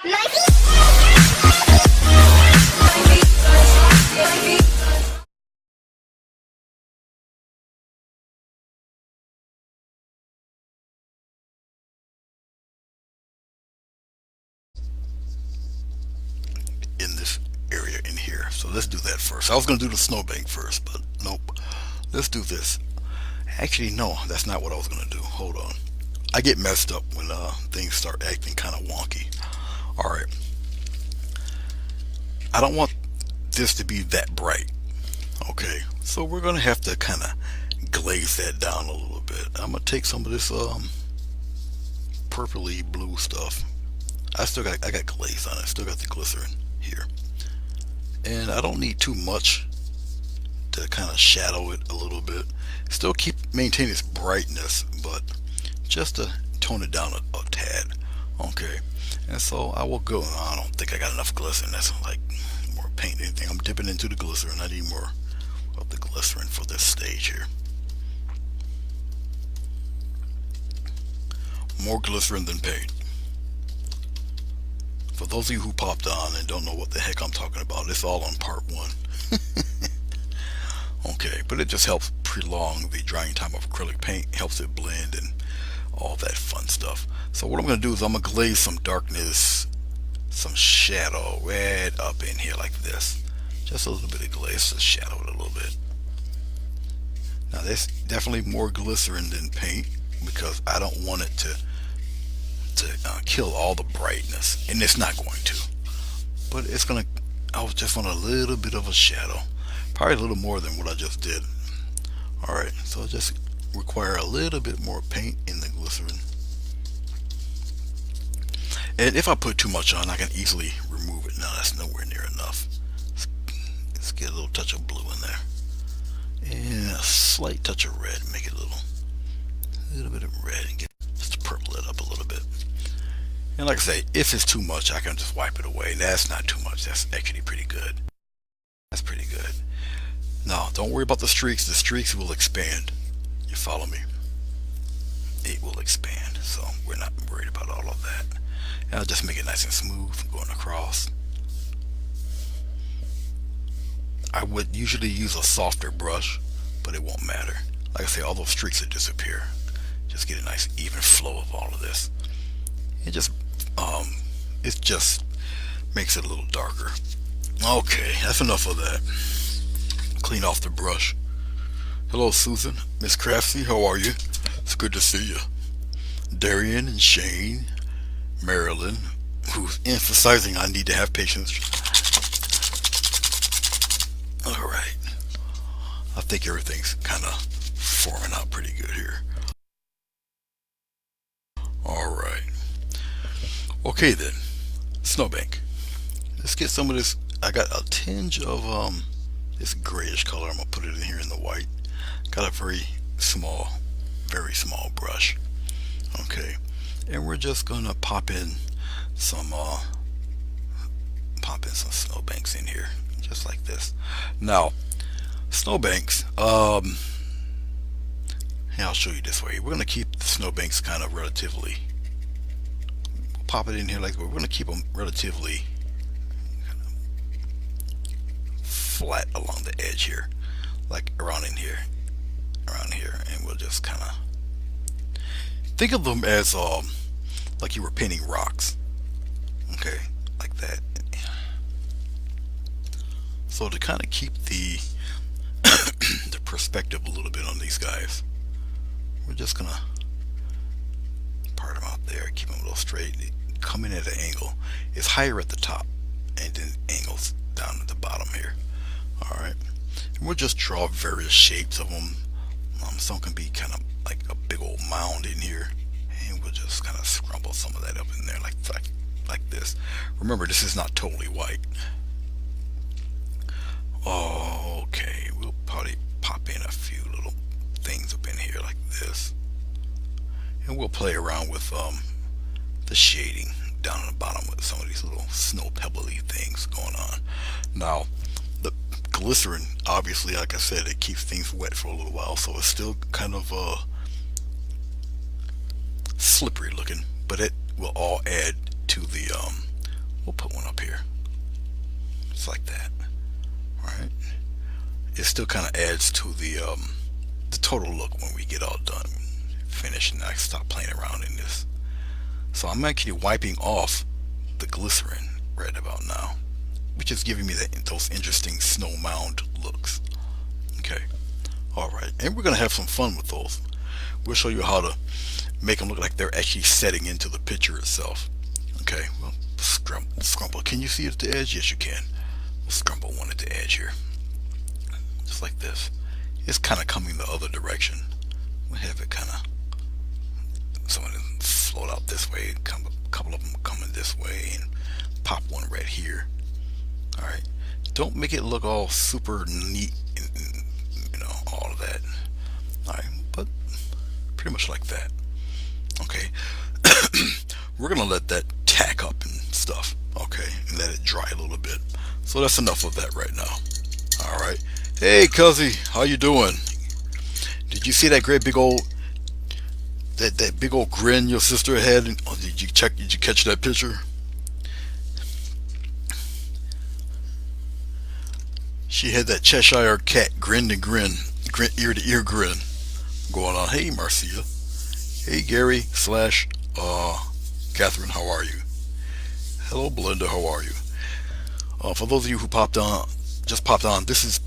In this area in here. So let's do that first. I was going to do the snowbank first, but nope. Let's do this. Actually, no, that's not what I was going to do. Hold on. I get messed up when things start acting kind of wonky. All right. I don't want this to be that bright. Okay. So we're going to have to kind of glaze that down a little bit. I'm going to take some of this purpley blue stuff. I got glaze on it. Still got the glycerin here. And I don't need too much to kind of shadow it a little bit. Still maintain its brightness, but just to tone it down a tad. Okay. And so I will go. I don't think I got enough glycerin. That's like more paint than anything. I'm dipping into the glycerin. I need more of the glycerin for this stage here. More glycerin than paint. For those of you who popped on and don't know what the heck I'm talking about, it's all on part one. Okay, but it just helps prolong the drying time of acrylic paint, helps it blend and all that fun stuff. So what I'm going to do is I'm going to glaze some darkness, some shadow right up in here like this. Just a little bit of glaze to shadow it a little bit. Now there's definitely more glycerin than paint because I don't want it to kill all the brightness, and it's not going to. But it's gonna. I just want a little bit of a shadow, probably a little more than what I just did. All right, so just require a little bit more paint in the glycerin. And if I put too much on, I can easily remove it. Now that's nowhere near enough. Let's get a little touch of blue in there, and a slight touch of red. Make it a little bit of red, and get just to purple it up a little bit. And like I say, if it's too much, I can just wipe it away. That's not too much. That's actually pretty good. That's pretty good. Now, don't worry about the streaks. The streaks will expand. You follow me? It will expand. So we're not worried about all of that. And I'll just make it nice and smooth going across. I would usually use a softer brush, but it won't matter. Like I say, all those streaks will disappear. Just get a nice even flow of all of this. It just makes it a little darker. Okay, that's enough of that. Clean off the brush. Hello, Susan, Miss Craftsy, how are you? It's good to see you. Darian and Shane, Marilyn, who's emphasizing I need to have patience. All right, I think everything's kind of forming out pretty good here. All right. Okay then, snowbank. Let's get some of this. I got a tinge of this grayish color. I'm gonna put it in here in the white. Got a very small brush. Okay, and we're just gonna pop in some snowbanks in here, just like this. Now, snowbanks. Yeah, I'll show you this way. We're gonna keep the snowbanks kind of relatively. Pop it in here like we're going to keep them relatively flat along the edge here, like around here, and we'll just kind of think of them as like you were painting rocks. Okay, like that. So to kind of keep the the perspective a little bit on these guys, we're just gonna part them out there, keep them a little straight. Come in at an angle. It's higher at the top and then angles down at the bottom here. Alright, and we'll just draw various shapes of them. Some can be kind of like a big old mound in here, and we'll just kind of scrumble some of that up in there like this. Remember, this is not totally white. Okay, we'll probably pop in a few little things up in here like this, and we'll play around with the shading down on the bottom with some of these little snow pebbly things going on. Now, the glycerin, obviously, like I said, it keeps things wet for a little while, so it's still kind of slippery looking, but it will all add to the We'll put one up here, just like that. Right? It still kind of adds to the total look when we get all done, finished, and I stop playing around in this. So I'm actually wiping off the glycerin right about now, which is giving me those interesting snow mound looks. Okay. All right, and we're gonna have some fun with those. We'll show you how to make them look like they're actually setting into the picture itself. Okay, well, scrumple. Can you see it at the edge? Yes, you can. We'll scrumple one at the edge here, just like this. It's kind of coming the other direction. We'll have it kind of, some of them float out this way, a couple of them coming this way, and pop one right here. All right, don't make it look all super neat and all of that. All right, but pretty much like that. Okay, we're gonna let that tack up and stuff. Okay, and let it dry a little bit. So that's enough of that right now. All right. Hey, Cuzzy, how you doing? Did you see that great big old that big old grin your sister had? Did you catch that picture? She had that Cheshire cat grin to grin, ear to ear grin going on. Hey, Marcia. Hey, Gary slash Catherine, how are you? Hello, Belinda, how are you? For those of you who just popped on, this is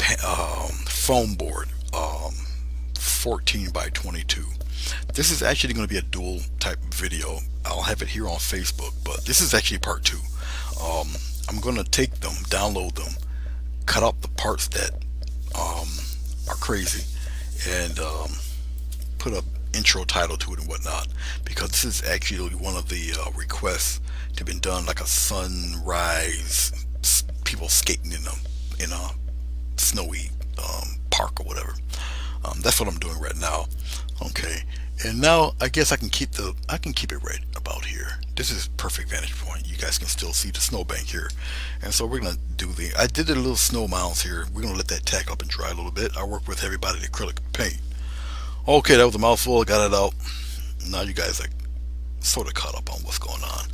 foam board, 14 by 22. This is actually going to be a dual type video. I'll have it here on Facebook, but this is actually part 2. I'm going to take them, download them, cut out the parts that are crazy, and put a intro title to it and whatnot, because this is actually one of the requests to been done, like a sunrise, people skating in a snowy park or whatever. That's what I'm doing right now. Okay, and now I guess I can keep it right about here. This is perfect vantage point. You guys can still see the snowbank here, and so we're gonna I did a little snow mounds here. We're gonna let that tack up and dry a little bit. I work with everybody acrylic paint. Okay, that was a mouthful. I got it out. Now you guys are sort of caught up on what's going on.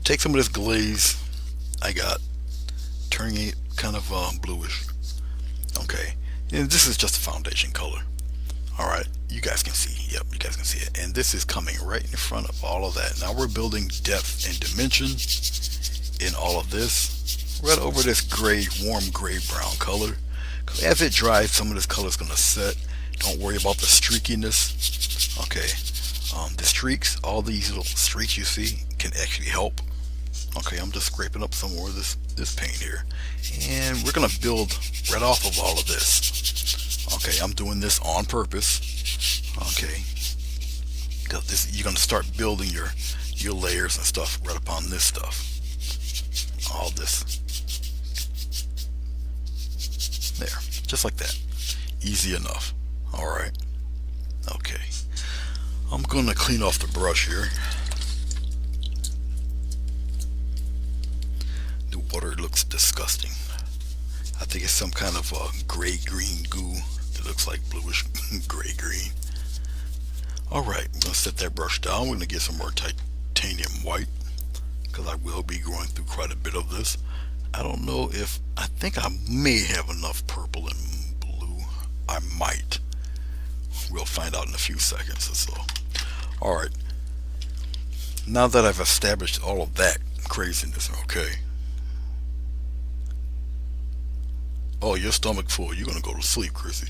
Take some of this glaze I got, turning it kind of bluish. Okay, and this is just a foundation color. All right, you guys can see. Yep, you guys can see it. And this is coming right in front of all of that. Now we're building depth and dimension in all of this, right over this gray, warm gray brown color. As it dries, some of this color is going to set. Don't worry about the streakiness. Okay, the streaks, all these little streaks you see can actually help. Okay, I'm just scraping up some more of this paint here, and we're gonna build right off of all of this. Okay, I'm doing this on purpose. Okay, because you're gonna start building your layers and stuff right upon this stuff. All this there, just like that. Easy enough. All right. Okay, I'm gonna clean off the brush here. The water looks disgusting. I think it's some kind of gray-green goo that looks like bluish gray-green. Alright, I'm going to set that brush down. We're going to get some more titanium white, because I will be going through quite a bit of this. I don't know if, I think I may have enough purple and blue. I might. We'll find out in a few seconds or so. Alright, now that I've established all of that craziness, okay. Oh, your stomach full. You're gonna go to sleep, Chrissy.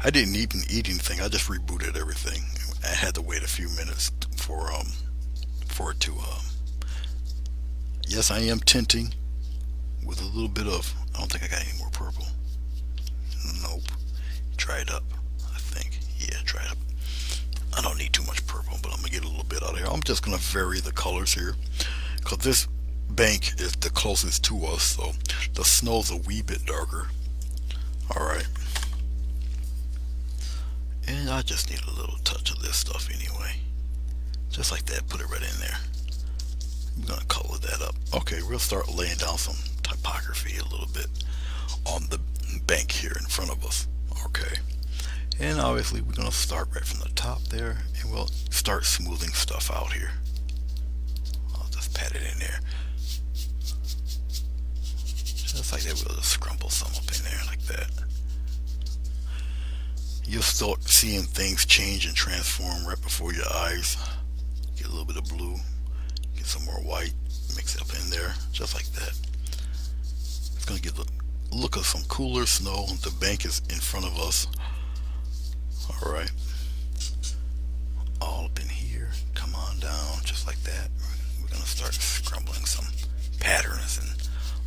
I didn't even eat anything. I just rebooted everything. I had to wait a few minutes for it to. Yes, I am tinting with a little bit of. I don't think I got any more purple. Nope. Dried up. I think. Yeah, dried up. I don't need too much purple, but I'm gonna get a little bit out of here. I'm just gonna vary the colors here, because this bank is the closest to us, so the snow's a wee bit darker. Alright, and I just need a little touch of this stuff anyway, just like that. Put it right in there. I'm gonna color that up. Okay, we'll start laying down some typography a little bit on the bank here in front of us. Okay, and obviously we're gonna start right from the top there, and we'll start smoothing stuff out here. I'll just pat it in there. Just like that, we'll just scrumble some up in there like that. You'll start seeing things change and transform right before your eyes. Get a little bit of blue, get some more white, mix it up in there, just like that. It's gonna get the look of some cooler snow. The bank is in front of us. All right, all up in here. Come on down, just like that. We're gonna start scrumbling some patterns and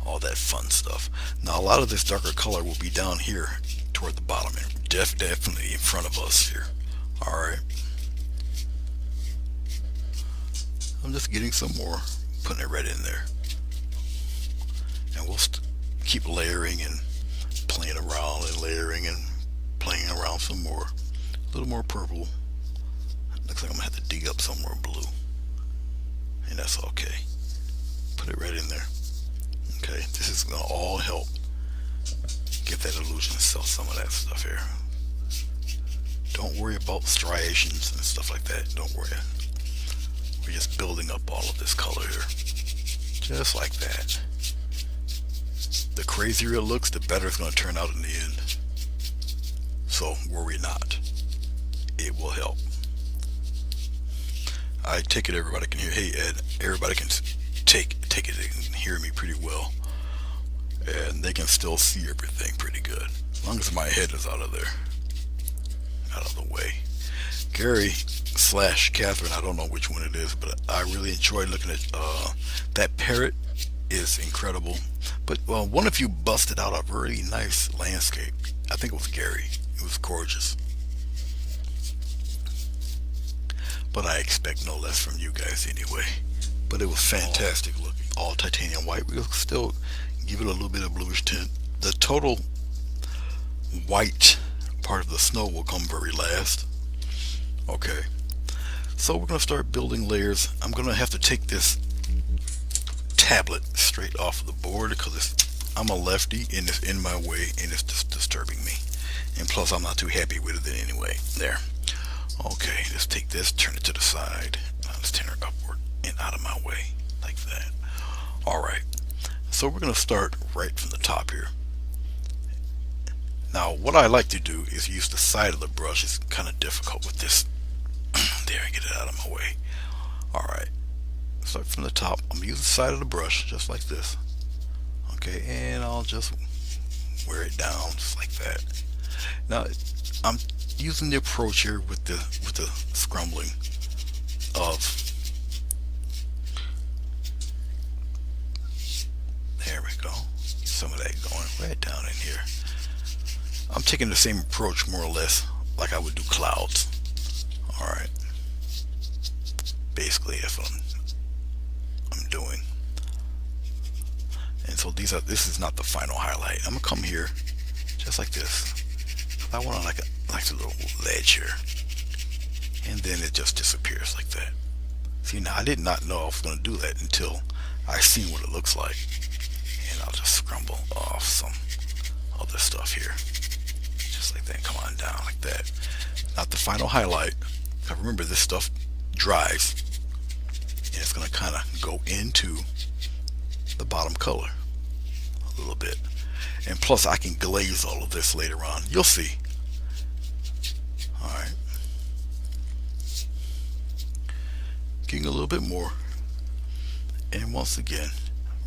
all that fun stuff. Now, a lot of this darker color will be down here toward the bottom and definitely in front of us here. All right. I'm just getting some more, putting it right in there, and we'll keep layering and playing around and layering and playing around some more. A little more purple. Looks like I'm gonna have to dig up some more blue, and that's okay. Put it right in there. Okay, this is gonna all help give that illusion, sell some of that stuff here. Don't worry about striations and stuff like that. Don't worry. We're just building up all of this color here. Just like that. The crazier it looks, the better it's going to turn out in the end. So worry not. It will help. I take it everybody can hear. Hey Ed, everybody can take it. They can hear me pretty well. And they can still see everything pretty good. As long as my head is out of there. Out of the way. Gary / Catherine, I don't know which one it is, but I really enjoyed looking at that parrot. Is incredible. But one of you busted out a very nice landscape. I think it was Gary. It was gorgeous. But I expect no less from you guys anyway. But it was fantastic looking. All titanium white. We'll still give it a little bit of bluish tint. The total white part of the snow will come very last. Okay. So we're going to start building layers. I'm going to have to take this tablet straight off of the board because I'm a lefty and it's in my way and it's just disturbing me. And plus I'm not too happy with it anyway. There. Okay, let's take this, turn it to the side. Let's turn it upward and out of my way like that. Alright. So we're going to start right from the top here. Now what I like to do is use the side of the brush. It's kind of difficult with this. There, get it out of my way. Alright. Start from the top. I'm going to use the side of the brush just like this. Okay, and I'll just wear it down just like that. Now I'm using the approach here with the scrumbling of, there we go. Get some of that going right down in here. I'm taking the same approach more or less like I would do clouds. Alright. Basically that's what I'm doing. And so this is not the final highlight. I'm gonna come here just like this. I want like a little ledge here. And then it just disappears like that. See, now I did not know I was gonna do that until I seen what it looks like. And I'll just scrumble off some other stuff here. Just like that. Come on down like that. Not the final highlight. Now remember, this stuff dries. And it's going to kind of go into the bottom color a little bit. And plus I can glaze all of this later on. You'll see. Alright. Getting a little bit more. And once again,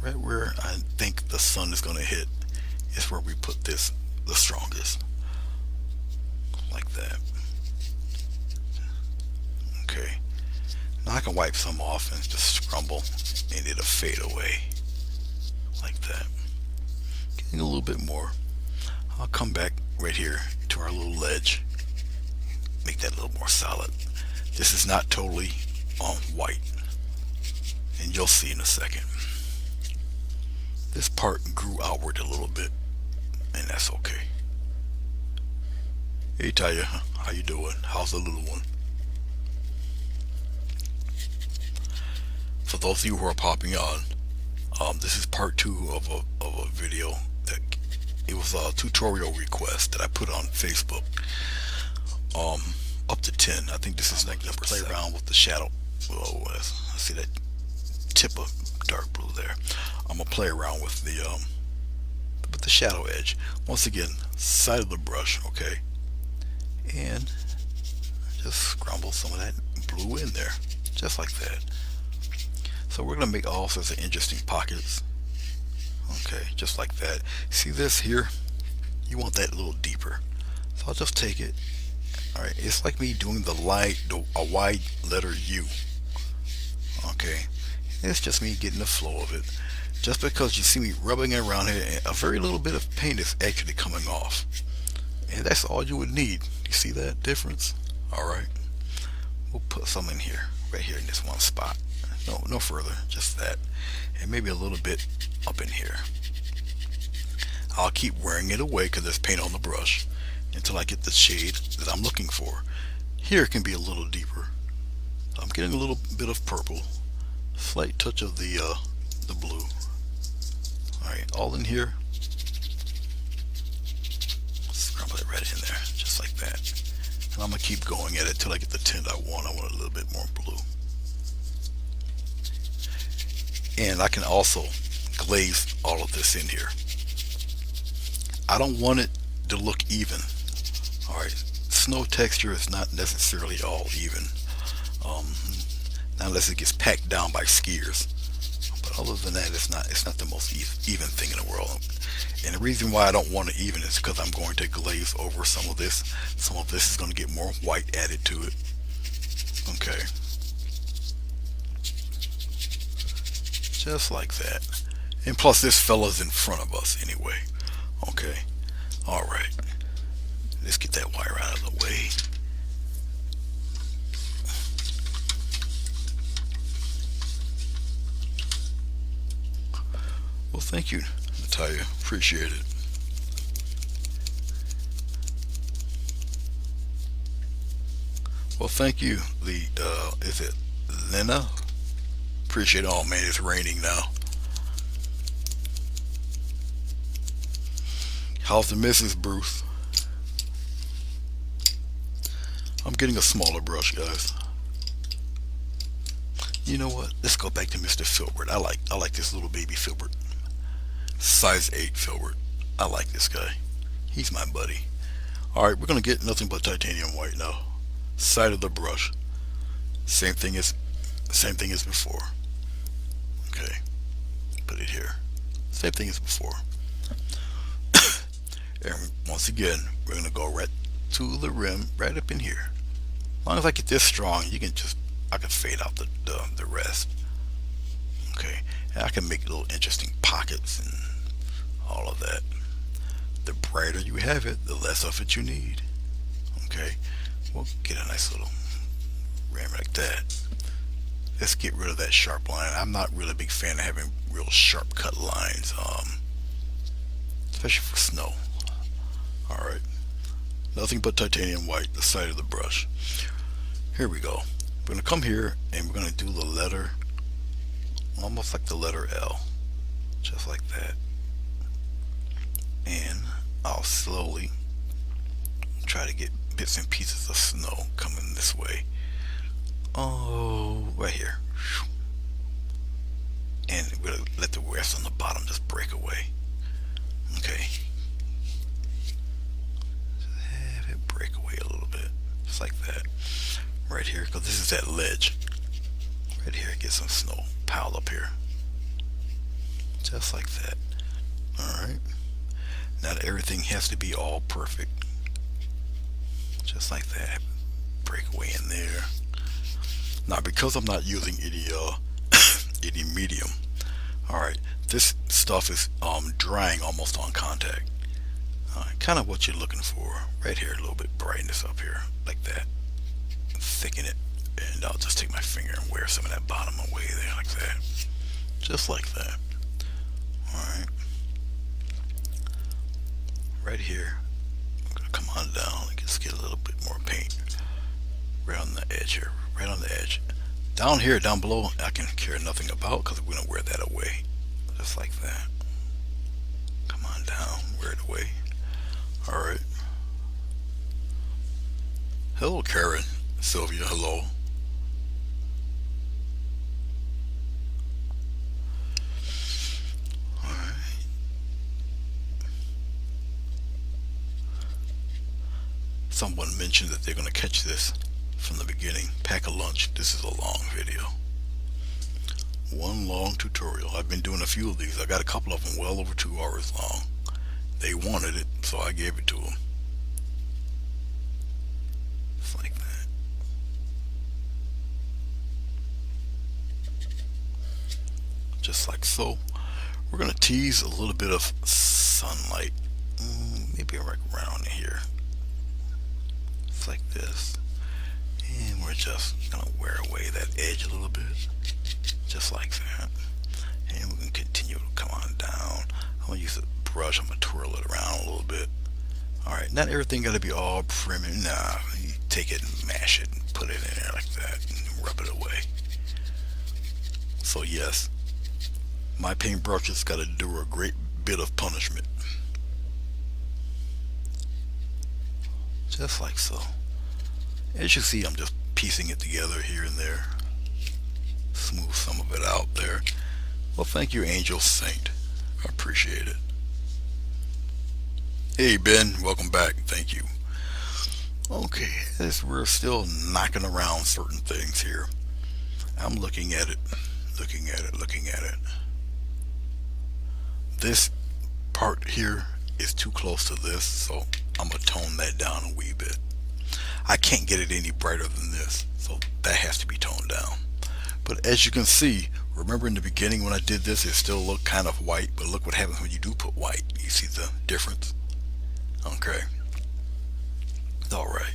right where I think the sun is going to hit is where we put this the strongest. Like that. Okay. Now I can wipe some off and just scrumble and it'll fade away. Like that. Getting a little bit more. I'll come back right here to our little ledge. Make that a little more solid. This is not totally on white. And you'll see in a second. This part grew outward a little bit. And that's okay. Hey Taya, how you doing? How's the little one? For those of you who are popping on, this is part 2 of a video that it was a tutorial request that I put on Facebook. Up to 10. I think this is like just play around with the shadow. Oh, I see that tip of dark blue there. I'm gonna play around with the but the shadow edge. Once again, side of the brush, okay? And just scramble some of that blue in there, just like that. So we're gonna make all sorts of interesting pockets. Okay, just like that. See this here? You want that a little deeper. So I'll just take it. Alright, it's like me doing a wide letter U. Okay, it's just me getting the flow of it. Just because you see me rubbing it around here, a very little bit of paint is actually coming off. And that's all you would need. You see that difference? Alright, we'll put some in here, right here in this one spot. No further, just that. And maybe a little bit up in here. I'll keep wearing it away because there's paint on the brush until I get the shade that I'm looking for. Here it can be a little deeper. I'm getting a little bit of purple, slight touch of the blue. Alright, all in here. Scrub it right in there, just like that. And I'm going to keep going at it till I get the tint I want. I want a little bit more blue. And I can also glaze all of this in here. I don't want it to look even. Alright, snow texture is not necessarily all even. Not unless it gets packed down by skiers. But other than that, it's not the most even thing in the world. And the reason why I don't want it even is because I'm going to glaze over some of this. Some of this is going to get more white added to it. Okay. Just like that. And plus this fella's in front of us anyway. Okay. Alright. Let's get that wire out of the way. Well, thank you, Natalia. Appreciate it. Well, thank you, is it Lena? Appreciate it. Oh man, it's raining now. How's the Mrs. Bruce? I'm getting a smaller brush, guys. You know what? Let's go back to Mr. Filbert. I like this little baby Filbert. Size 8 Filbert. I like this guy. He's my buddy. Alright, we're gonna get nothing but titanium white now. Side of the brush. Same thing as before. Okay. Put it here. Same thing as before. And once again, we're gonna go right to the rim, right up in here. As long as I get this strong, I can fade out the rest. Okay, and I can make little interesting pockets and all of that. The brighter you have it, the less of it you need. Okay, we'll get a nice little rim like that. Let's get rid of that sharp line. I'm not really a big fan of having real sharp cut lines, especially for snow. Alright, nothing but titanium white, the side of the brush. Here we go. We're going to come here and we're going to do the letter, almost like the letter L, just like that. And I'll slowly try to get bits and pieces of snow coming this way. Oh, right here. And we're going to let the rest on the bottom just break away. Okay. Have it break away a little bit, just like that. Right here, because this is that ledge. Right here, get some snow piled up here. Just like that. Alright. Not everything has to be all perfect. Just like that. Break away in there. Now, because I'm not using any medium, alright, this stuff is drying almost on contact. Kind of what you're looking for. Right here, a little bit brightness up here, like that. Thicken it, and I'll just take my finger and wear some of that bottom away there, like that. Just like that. Alright. Right here, I'm going to come on down and just get a little bit more paint. Right on the edge here, right on the edge. Down here, down below, I can care nothing about because we're going to wear that away. Just like that. Come on down, wear it away. Alright. Hello, Karen. Sylvia, hello. Alright. someone mentioned that they're going to catch this from the beginning. Pack a lunch. This is a long video. One long tutorial. I've been doing a few of these. I got a couple of them well over 2 hours long. They wanted it, so I gave it to them. Just like that. Just like so. We're going to tease a little bit of sunlight. Maybe right around here. It's like this. And we're just going to wear away that edge a little bit. Just like that. And we're going to continue to come on down. I'm going to use a brush. I'm going to twirl it around a little bit. Alright, not everything got to be all prim. Nah, you take it and mash it and put it in there like that and rub it away. So yes, my paintbrushes got to do a great bit of punishment. Just like so. As you see, I'm just piecing it together here and there. Smooth some of it out there. Well, thank you, Angel Saint. I appreciate it. Hey, Ben, welcome back. Thank you. Okay, as we're still knocking around certain things here, I'm looking at it. This part here is too close to this, so I'm going to tone that down a wee bit. I can't get it any brighter than this, so that has to be toned down. But as you can see, remember in the beginning when I did this, it still looked kind of white, but look what happens when you do put white. You see the difference? Okay. Alright.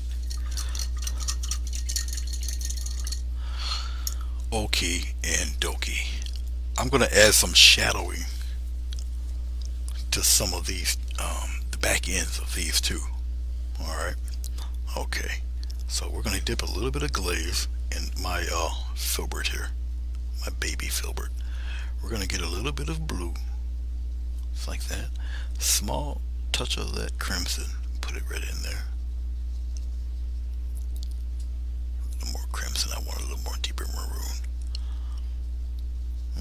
Okie and dokie. I'm going to add some shadowing to some of these, the back ends of these too. Alright. Okay. So we're going to dip a little bit of glaze in my filbert here. My baby filbert. We're going to get a little bit of blue. Just like that. Small touch of that crimson. Put it right in there. A little more crimson. I want a little more deeper maroon.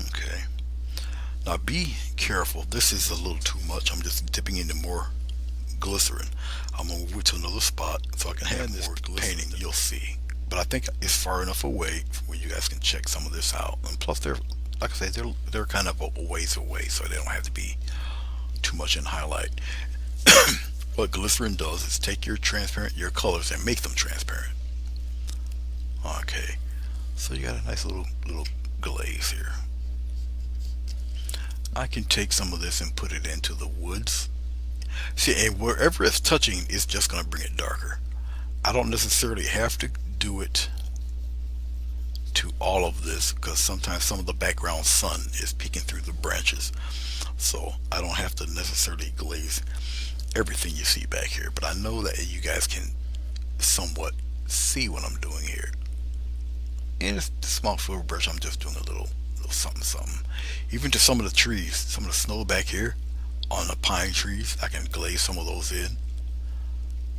Okay. Now be careful. This is a little too much. I'm just dipping into more glycerin. I'm going to move it to another spot so I can have more painting. You'll see. But I think it's far enough away where you guys can check some of this out. And plus, they're, like I say, they're kind of a ways away, so they don't have to be too much in highlight. What glycerin does is take your colors and make them transparent. Okay, so you got a nice little glaze here. I can take some of this and put it into the woods. See, and wherever it's touching, it's just going to bring it darker. I don't necessarily have to do it to all of this because sometimes some of the background sun is peeking through the branches. So I don't have to necessarily glaze everything you see back here, but I know that you guys can somewhat see what I'm doing here. And it's a small filbert brush. I'm just doing a little something. Even to some of the trees, some of the snow back here on the pine trees, I can glaze some of those in.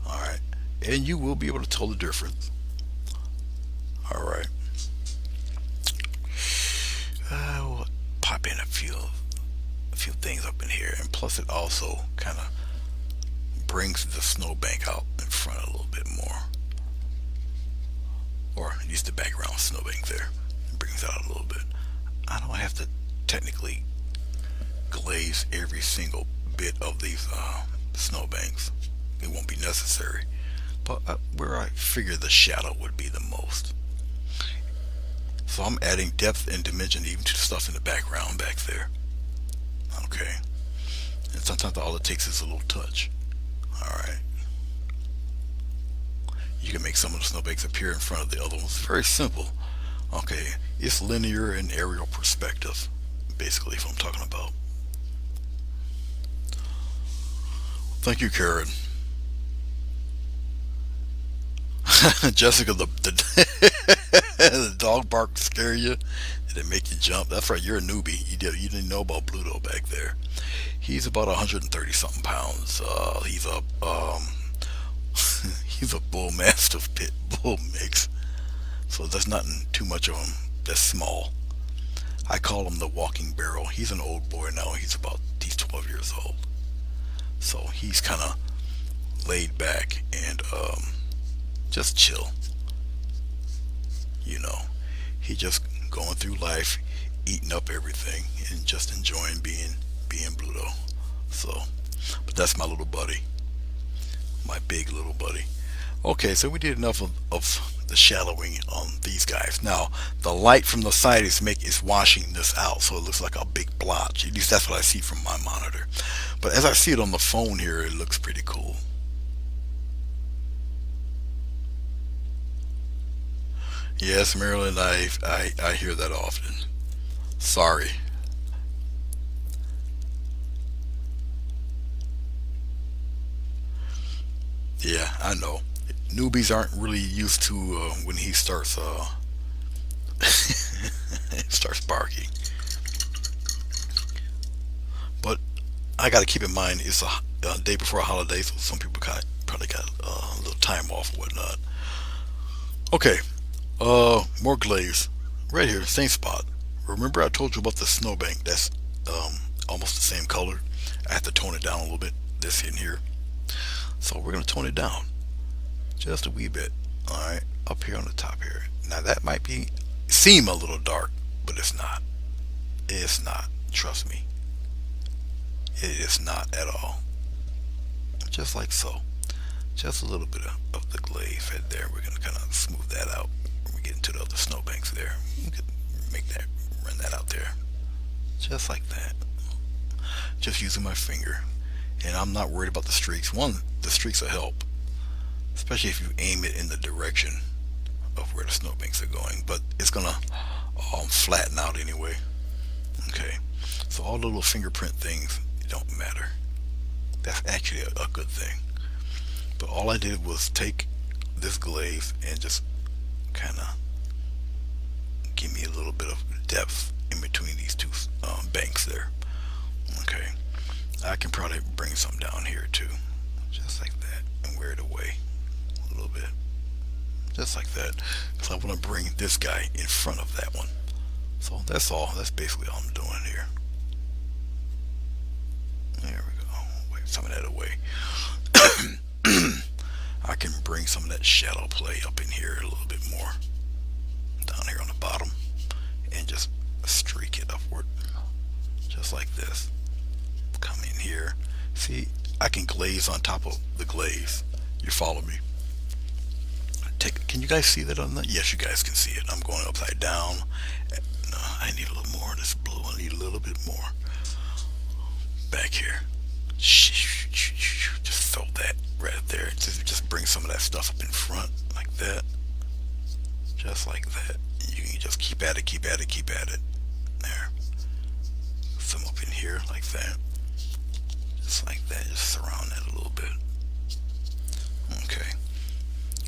Alright, and you will be able to tell the difference. Alright, we'll pop in a few things up in here, and plus it also kind of brings the snowbank out in front a little bit more, or at least the background snowbank there. It brings it out a little bit. I don't have to technically glaze every single bit of these snowbanks. It won't be necessary, but where I figure the shadow would be the most. So I'm adding depth and dimension even to the stuff in the background back there. Okay, and sometimes all it takes is a little touch. Alright, you can make some of the snowbanks appear in front of the other ones. Very simple. Okay, it's linear and aerial perspective, basically, if I'm talking about. Thank you, Karen. Jessica, the the dog bark scare you? Did it make you jump? That's right, you're a newbie. You didn't know about Pluto back there. He's about 130 something pounds. He's a he's a bull mastiff pit bull mix. So there's nothing too much of him that's small. I call him the walking barrel. He's an old boy now. He's 12 years old. So he's kind of laid back and just chill. You know, he just going through life, eating up everything, and just enjoying being Bluto. So, but that's my little buddy, my big little buddy. Okay, so we did enough of the shadowing on these guys. Now, the light from the side is washing this out, so it looks like a big blotch. At least that's what I see from my monitor. But as I see it on the phone here, it looks pretty cool. Yes, Marilyn, I hear that often. Sorry. Yeah, I know. Newbies aren't really used to when he starts starts barking. But I got to keep in mind it's a day before a holiday, so some people probably got a little time off or whatnot. Okay, more glaze. Right here, same spot. Remember I told you about the snowbank? That's almost the same color. I have to tone it down a little bit. This in here. So we're gonna tone it down just a wee bit. All right, up here on the top here. Now that might seem a little dark, but it's not. It's not. Trust me, it is not at all. Just like so. Just a little bit of the glaze right there. We're gonna kind of smooth that out when we get into the other snowbanks there. We could make that, run that out there, just like that. Just using my finger, and I'm not worried about the streaks. One, the streaks will help, especially if you aim it in the direction of where the snowbanks are going. But it's gonna flatten out anyway. Okay, so all the little fingerprint things don't matter. That's actually a good thing. But all I did was take this glaze and just kind of give me a little bit of depth in between these two banks there. Okay, I can probably bring some down here too, just like that, and wear it away a little bit, just like that, because I want to bring this guy in front of that one. So that's all. That's basically all I'm doing here. There we go. Wipe some of that away. I can bring some of that shadow play up in here a little bit more, down here on the bottom, and just streak it upward, just like this. Come in here. See, I can glaze on top of the glaze. You follow me? Can you guys see that on that? Yes, you guys can see it. I'm going upside down. No, I need a little more of this blue. I need a little bit more back here. Just throw that right there. Just bring some of that stuff up in front like that. Just like that. You can just keep at it, keep at it, keep at it. There. Some up in here like that. Just like that. Just surround that a little bit. Okay.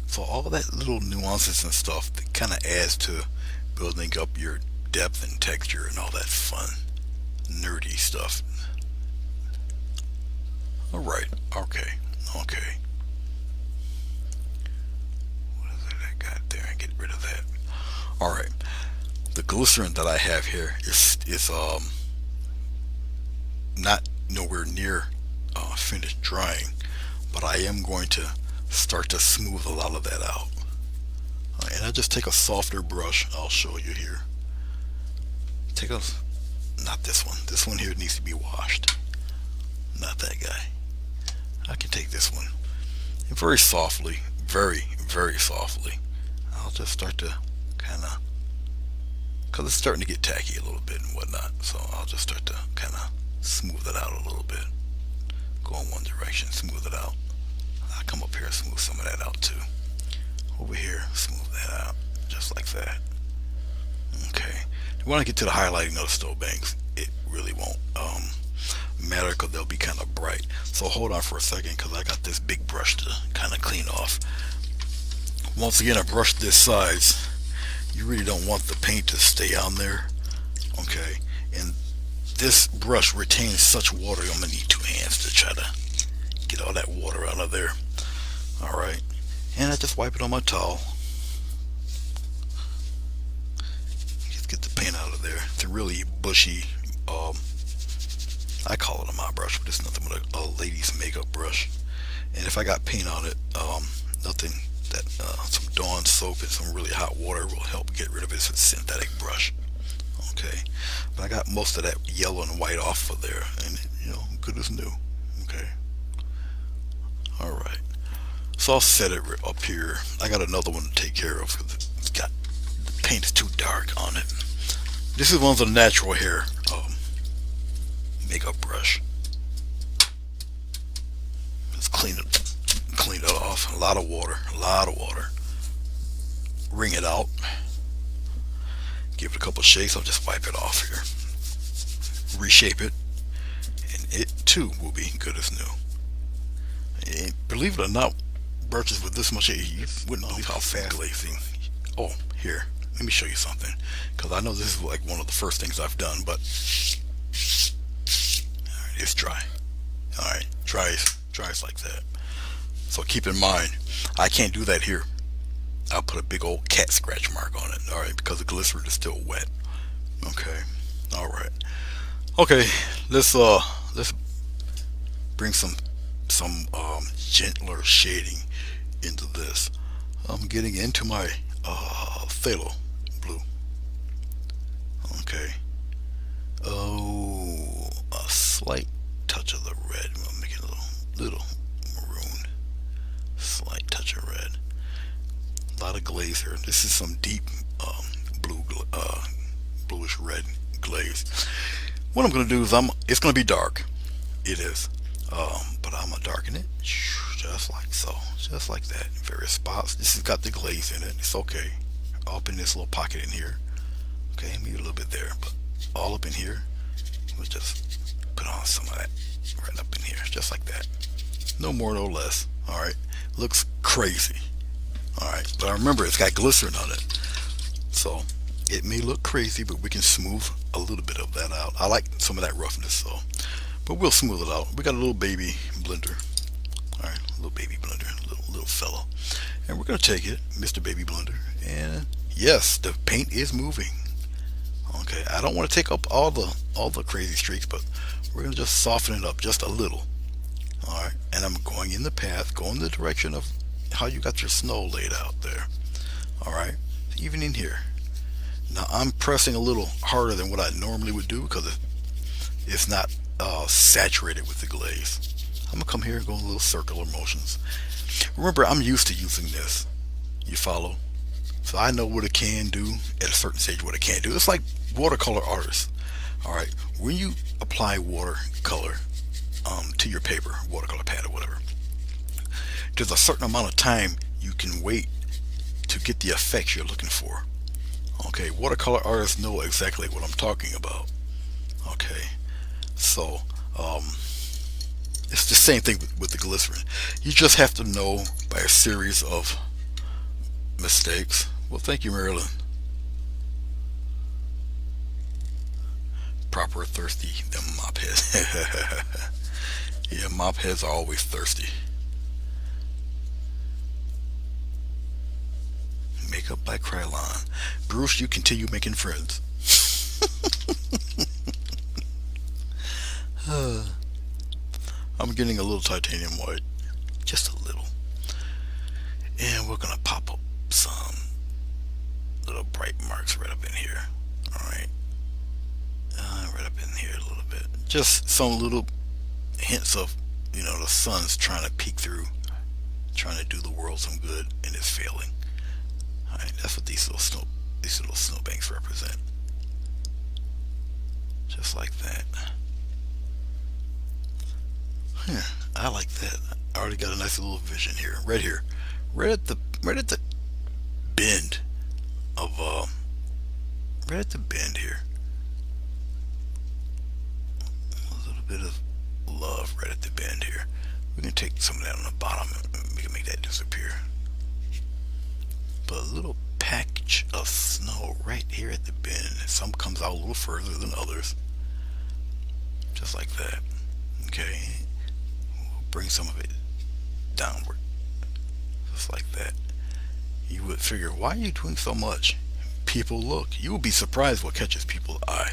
So all that little nuances and stuff that kind of adds to building up your depth and texture and all that fun, nerdy stuff. All right. Okay. Okay. What is it I got there? Get rid of that. All right. The glycerin that I have here is not nowhere near finished drying, but I am going to start to smooth a lot of that out. And I just take a softer brush. I'll show you here. Take a, not this one. This one here needs to be washed. Not that guy. I can take this one. And very softly, very softly, I'll just start to kind of, because it's starting to get tacky a little bit and whatnot. So I'll just start to kind of smooth it out a little bit. Go in one direction, smooth it out. I'll come up here and smooth some of that out too. Over here, smooth that out, just like that. Okay. When I get to the highlighting of the stove banks, it really won't matter because they'll be kind of bright. So hold on for a second because I got this big brush to kind of clean off. Once again, I brushed this size. You really don't want the paint to stay on there. Okay. And this brush retains such water, I'm going to need two hands to try to get all that water out of there. Alright. And I just wipe it on my towel. Just get the paint out of there. It's a really bushy, I call it a mop brush, but it's nothing but a lady's makeup brush. And if I got paint on it, nothing that some Dawn soap and some really hot water will help get rid of it. It's a synthetic brush. Okay, but I got most of that yellow and white off of there, and good as new. Okay, all right. So I'll set it up here. I got another one to take care of because it's got the paint is too dark on it. This is one of the natural hair makeup brush. Let's clean it off. A lot of water, a lot of water. Wring it out. Give it a couple shakes. I'll just wipe it off here. Reshape it, and it too will be good as new. And believe it or not, brushes with this much, you wouldn't believe how fast glazing. Oh, here, let me show you something, because I know this is like one of the first things I've done, but all right, it's dry. All right, dries like that. So keep in mind, I can't do that here. I'll put a big old cat scratch mark on it. All right, because the glycerin is still wet. Okay, all right. Okay, let's bring some gentler shading into this. I'm getting into my phthalo blue. Okay. Oh, a slight touch of the red. I'll make it a little maroon. Slight touch of red. A lot of glaze here. This is some deep bluish red glaze. What I'm gonna do is it's gonna be dark. It is. But I'm gonna darken it just like so, just like that. In various spots. This has got the glaze in it. It's okay. Up in this little pocket in here. Okay, maybe a little bit there, but all up in here. We'll just put on some of that right up in here, just like that. No more, no less. All right. Looks crazy. All right, but remember it's got glycerin on it, so it may look crazy, but we can smooth a little bit of that out. I like some of that roughness, so. But we'll smooth it out. We got a little baby blender. All right, little baby blender, little fellow. And we're gonna take it, Mr. Baby Blender, and yes, the paint is moving. Okay, I don't want to take up all the crazy streaks, but we're gonna just soften it up just a little. All right, and I'm going in the path, going the direction of how you got your snow laid out there. All right, even in here. Now I'm pressing a little harder than what I normally would do because it's not saturated with the glaze. I'm gonna come here and go in little circular motions. Remember, I'm used to using this. You follow? So I know what it can do at a certain stage, what it can't do. It's like watercolor artists. All right, when you apply watercolor to your paper, watercolor pad or whatever, there's a certain amount of time you can wait to get the effects you're looking for. Okay, watercolor artists know exactly what I'm talking about. Okay, so it's the same thing with the glycerin. You just have to know by a series of mistakes. Well, thank you, Marilyn. Proper thirsty, them mop heads. Yeah, mop heads are always thirsty. Makeup by Krylon. Bruce, you continue making friends. I'm getting a little titanium white. Just a little. And we're going to pop up some little bright marks right up in here. Alright. Right up in here a little bit. Just some little hints of, the sun's trying to peek through. Trying to do the world some good, and it's failing. Alright, that's what these little snowbanks represent. Just like that. I like that. I already got a nice little vision here. Right here. Right at the bend of right at the bend here. A little bit of love right at the bend here. We can take some of that on the bottom and we can make that disappear. But a little patch of snow right here at the bend. Some comes out a little further than others. Just like that. Okay. We'll bring some of it downward. Just like that. You would figure, why are you doing so much? People look. You will be surprised what catches people's eye.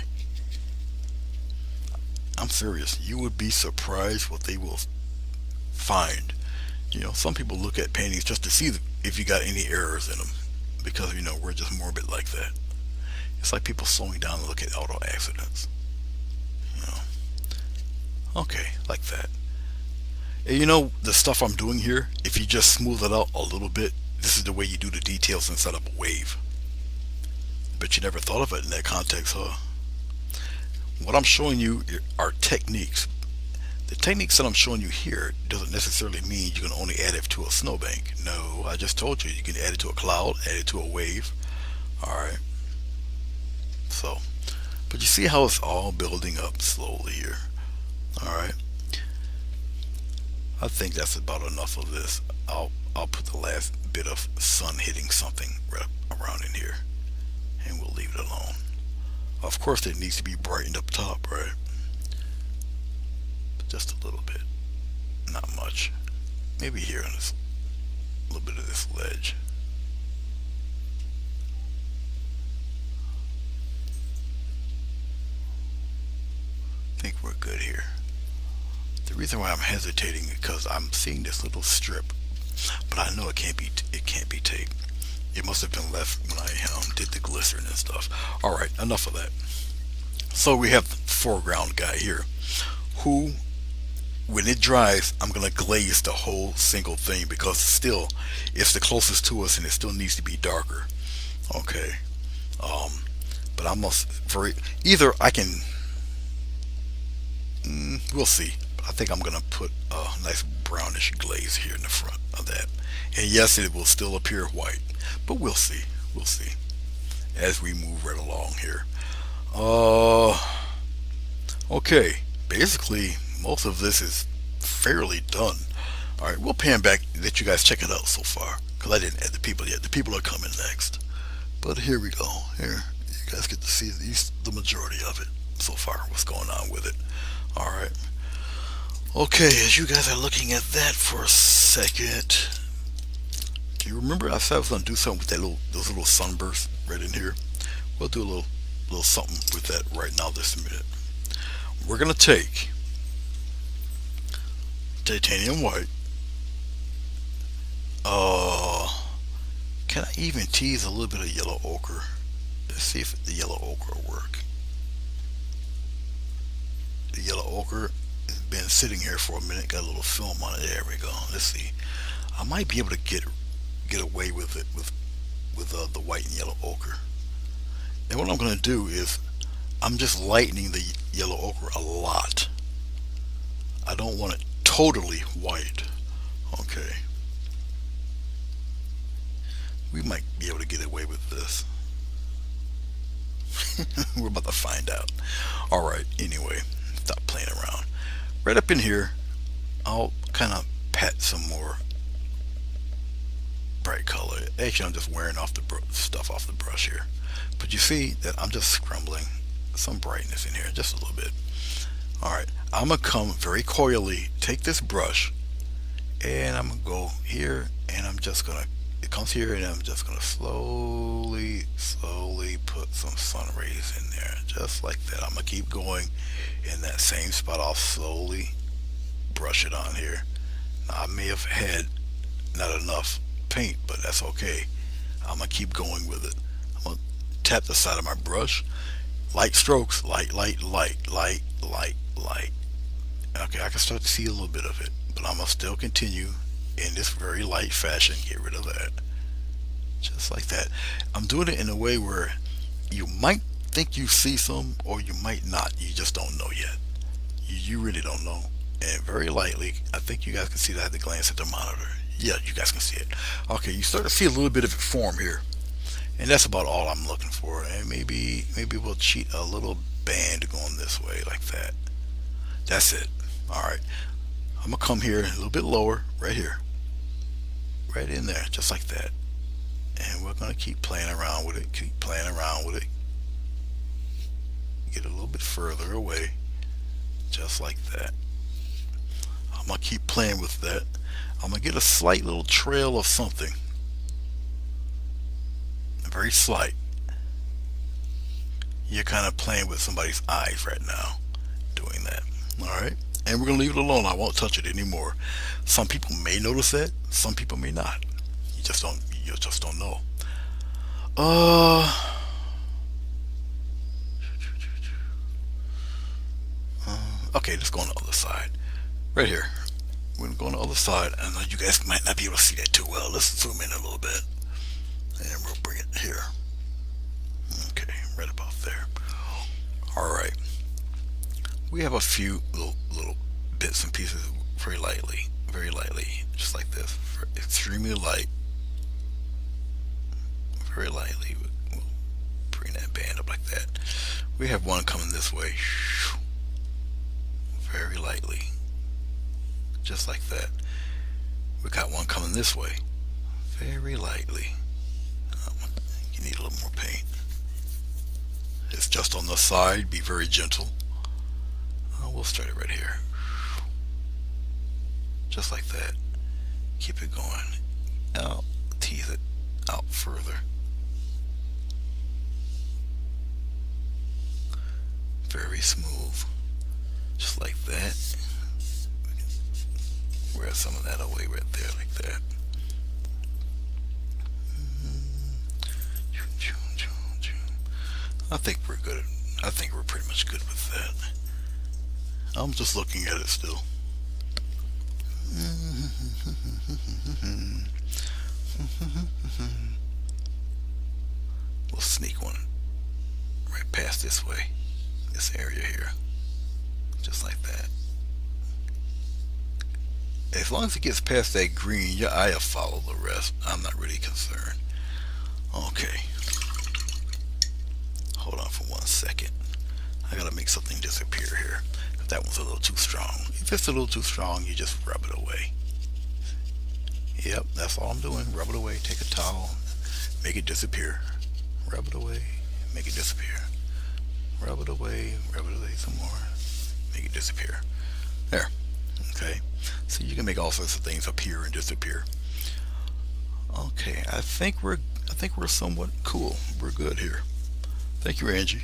I'm serious. You would be surprised what they will find Some people look at paintings just to see if you got any errors in them, because we're just morbid like that. It's like people slowing down and look at auto accidents. You know, okay, like that. And the stuff I'm doing here, if you just smooth it out a little bit, this is the way you do the details inside of a wave. But you never thought of it in that context, huh? What I'm showing you are techniques. The techniques that I'm showing you here doesn't necessarily mean you can only add it to a snowbank. No, I just told you can add it to a cloud, add it to a wave. Alright, so, but you see how it's all building up slowly here. Alright, I think that's about enough of this. I'll put the last bit of sun hitting something right around in here, and we'll leave it alone. Of course, it needs to be brightened up top, right? Just a little bit, not much. Maybe here on this little bit of this ledge. I think we're good here. The reason why I'm hesitating is because I'm seeing this little strip, but I know it can't be tape. It must have been left when I did the glycerin and stuff. All right, enough of that. So we have the foreground guy here, who, when it dries, I'm gonna glaze the whole single thing because still, it's the closest to us and it still needs to be darker. Okay, um, but I must very either I can. We'll see. I think I'm gonna put a nice brownish glaze here in the front of that. And yes, it will still appear white, but we'll see. We'll see as we move right along here. Uh, okay. Basically, most of this is fairly done. All right, we'll pan back. Let you guys check it out so far, because I didn't add the people yet. The people are coming next. But here we go. Here, you guys get to see the majority of it so far. What's going on with it? All right. Okay, as you guys are looking at that for a second, do you remember I said I was gonna do something with those little sunbursts right in here? We'll do a little something with that right now. This minute. We're gonna take titanium white. Uh, can I even tease a little bit of yellow ochre? Let's see if the yellow ochre will work. The yellow ochre has been sitting here for a minute. Got a little film on it. There we go. Let's see. I might be able to get away with it with the white and yellow ochre. And what I'm going to do is I'm just lightening the yellow ochre a lot. I don't want it totally white. Okay. We might be able to get away with this. We're about to find out. Alright, anyway, stop playing around. Right up in here, I'll kind of pat some more bright color. Actually, I'm just wearing off the stuff off the brush here. But you see that I'm just scrumbling some brightness in here, just a little bit. Alright, I'm going to come very coyly, take this brush, and I'm going to go here, and I'm just going to, it comes here, and I'm just going to slowly put some sun rays in there, just like that. I'm going to keep going in that same spot. I'll slowly brush it on here. Now, I may have had not enough paint, but that's okay. I'm going to keep going with it. I'm going to tap the side of my brush, light strokes, light. Okay, I can start to see a little bit of it, but I'm going to still continue in this very light fashion. Get rid of that. Just like that. I'm doing it in a way where you might think you see some, or you might not. You just don't know yet. You really don't know. And very lightly, I think you guys can see that. I had to glance at the monitor. Yeah, you guys can see it. Okay, you start to see a little bit of it form here. And that's about all I'm looking for. And maybe we'll cheat a little band going this way like that. That's it. Alright. I'm going to come here a little bit lower, right here. Right in there, just like that. And we're going to keep playing around with it. Keep playing around with it. Get a little bit further away. Just like that. I'm going to keep playing with that. I'm going to get a slight little trail of something. Very slight. You're kind of playing with somebody's eyes right now. Doing that. Alright. And we're gonna leave it alone. I won't touch it anymore. Some people may notice that, some people may not. You just don't know. Uh okay, let's go on the other side. Right here. We're gonna go on the other side, and you guys might not be able to see that too well. Let's zoom in a little bit, and we'll bring it here. Okay, right about there. All right. We have a few little bits and pieces, very lightly, just like this, extremely light, very lightly. We'll bring that band up like that. We have one coming this way, very lightly, just like that. We got one coming this way, very lightly. You need a little more paint. It's just on the side. Be very gentle. We'll start it right here, just like that. Keep it going. Now tease it out further. Very smooth, just like that. Wear some of that away right there, like that. I think we're good. I think we're pretty much good with that. I'm just looking at it still. We'll sneak one right past this way, this area here, just like that. As long as it gets past that green, your eye will follow the rest. I'm not really concerned. Okay, hold on for 1 second. I gotta make something disappear here. If that one's a little too strong. If it's a little too strong, you just rub it away. Yep, that's all I'm doing. Rub it away. Take a towel, make it disappear. Rub it away, make it disappear. Rub it away some more. Make it disappear. There. Okay. So you can make all sorts of things appear and disappear. Okay, I think we're somewhat cool. We're good here. Thank you, Angie.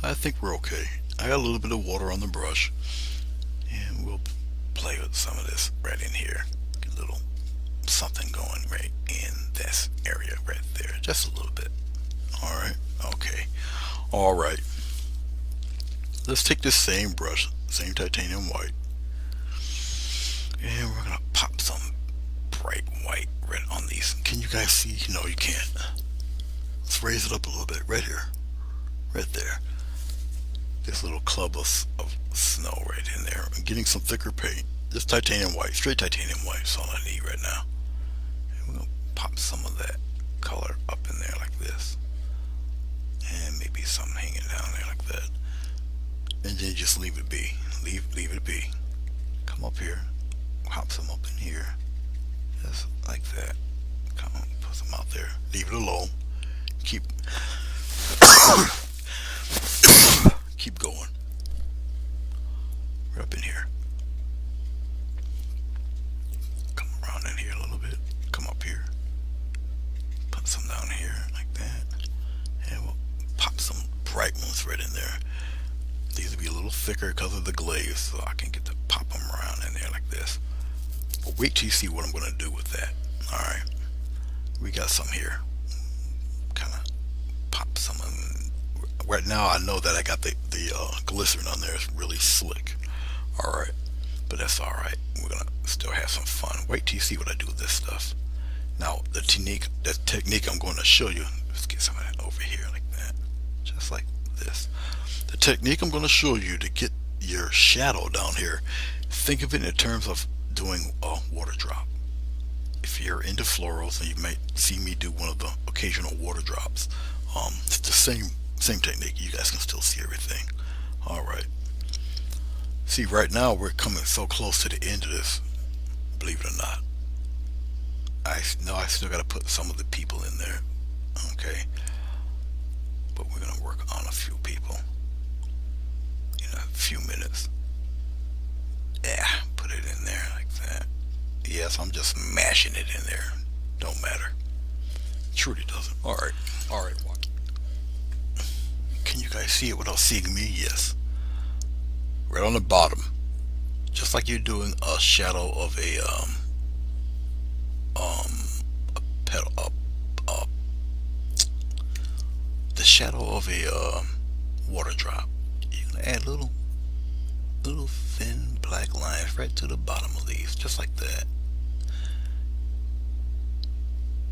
I think we're okay. I got a little bit of water on the brush, and we'll play with some of this right in here. Get a little something going right in this area right there, just a little bit. All right. Okay. All right. Let's take this same brush, same titanium white, and we're gonna pop some bright white red on these. Can you guys see? No, you can't. Let's raise it up a little bit right here, right there. This little clump of snow right in there. I'm getting some thicker paint. This titanium white, straight titanium white is all I need right now. And we're going to pop some of that color up in there like this. And maybe some hanging down there like that. And then just leave it be. Leave it be. Come up here. Pop some up in here. Just like that. Come on, put some out there. Leave it alone. Keep keep going. We're up in here. Come around in here a little bit. Come up here. Put some down here like that. And we'll pop some bright ones right in there. These will be a little thicker because of the glaze, so I can get to pop them around in there like this. But wait till you see what I'm going to do with that. Alright. We got some here. Kind of pop some of them. Right now I know that I got the glycerin on there. It's really slick. Alright. But that's alright. We're going to still have some fun. Wait till you see what I do with this stuff. Now, the technique I'm going to show you. Let's get some of that over here like that. Just like this. The technique I'm going to show you to get your shadow down here, think of it in terms of doing a water drop. If you're into florals, then you might see me do one of the occasional water drops. It's the same technique. You guys can still see everything. Alright. See, right now we're coming so close to the end of this, believe it or not. I know I still got to put some of the people in there. Okay. But we're going to work on a few people in a few minutes. Yeah, put it in there like that. Yes, I'm just mashing it in there. Don't matter. Truly doesn't. Alright. Alright, watch. Can you guys see it without seeing me? Yes. right on the bottom, just like you're doing a shadow of a um pedal up the shadow of a water drop. You're gonna add little thin black lines right to the bottom of these, just like that.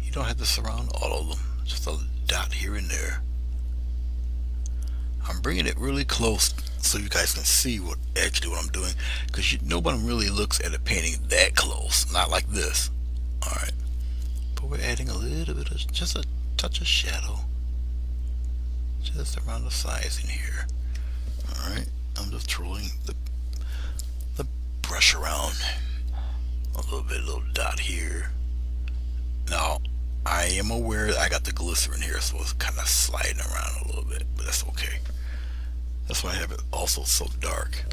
You don't have to surround all of them, just a dot here and there. I'm bringing it really close so you guys can see what I'm doing, because nobody really looks at a painting that close, not like this. All right, but we're adding a little bit of just a touch of shadow just around the sides in here. All right, I'm just twirling the brush around a little dot here. Now I am aware I got the glycerin here, so it's kind of sliding around a little bit, but that's okay. That's why I have it also so dark.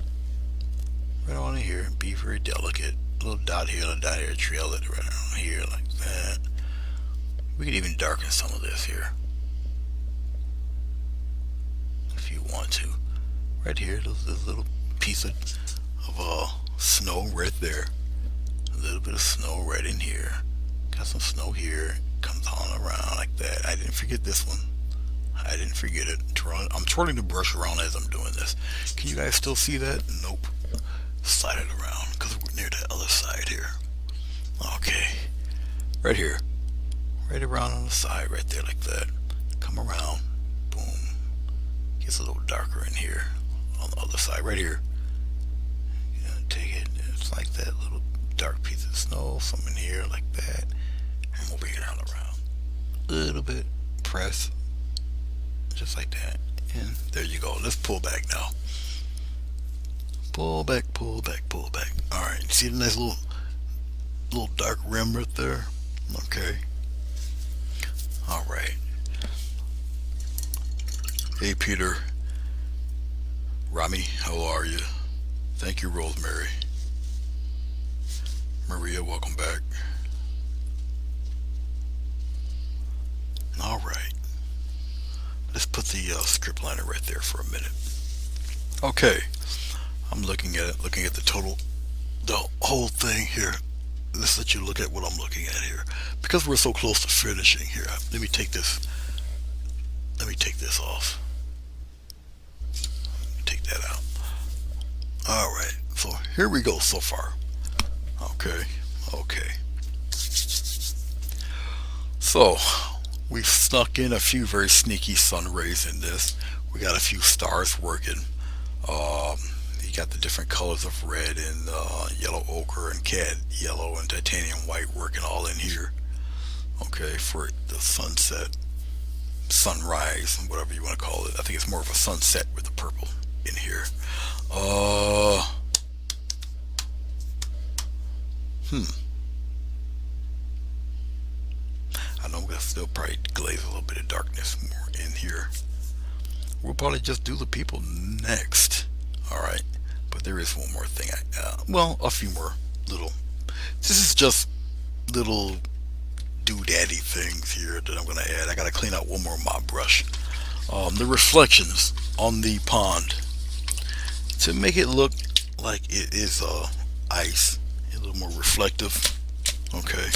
Right on in here, be very delicate. A little dot here, a little dot here, trail it right around here like that. We could even darken some of this here if you want to. Right here, this little piece of snow right there. A little bit of snow right in here. Got some snow here. Comes on around like that. I didn't forget this one. I didn't forget it. I'm twirling the brush around as I'm doing this. Can you guys still see that? Nope. Slide it around because we're near the other side here. Okay. Right here. Right around on the side right there like that. Come around. Boom. Gets a little darker in here on the other side right here. Take it. It's like that little dark piece of snow. Some in here like that. And we'll bring it on around. A little bit. Press. Just like that. And there you go. Let's pull back now. Pull back, pull back, pull back. Alright, see the nice little dark rim right there? Okay. Alright. Hey Peter. Rami, how are you? Thank you, Rosemary. Maria, welcome back. Alright. Let's put the script liner right there for a minute. Okay. I'm looking at it, looking at the whole thing here. Let's let you look at what I'm looking at here. Because we're so close to finishing here, let me take this off. Take that out. Alright, so here we go so far. Okay. So, we've snuck in a few very sneaky sun rays in this. We got a few stars working. You got the different colors of red and yellow ochre and cat yellow and titanium white working all in here. Okay, for the sunset, sunrise, whatever you want to call it. I think it's more of a sunset with the purple in here. I know we're gonna still probably glaze a little bit of darkness more in here. We'll probably just do the people next. Alright, but there is one more thing. A few more little. This is just little doodaddy things here that I'm gonna add. I gotta clean out one more mop brush. The reflections on the pond to make it look like it is ice, a little more reflective. Okay.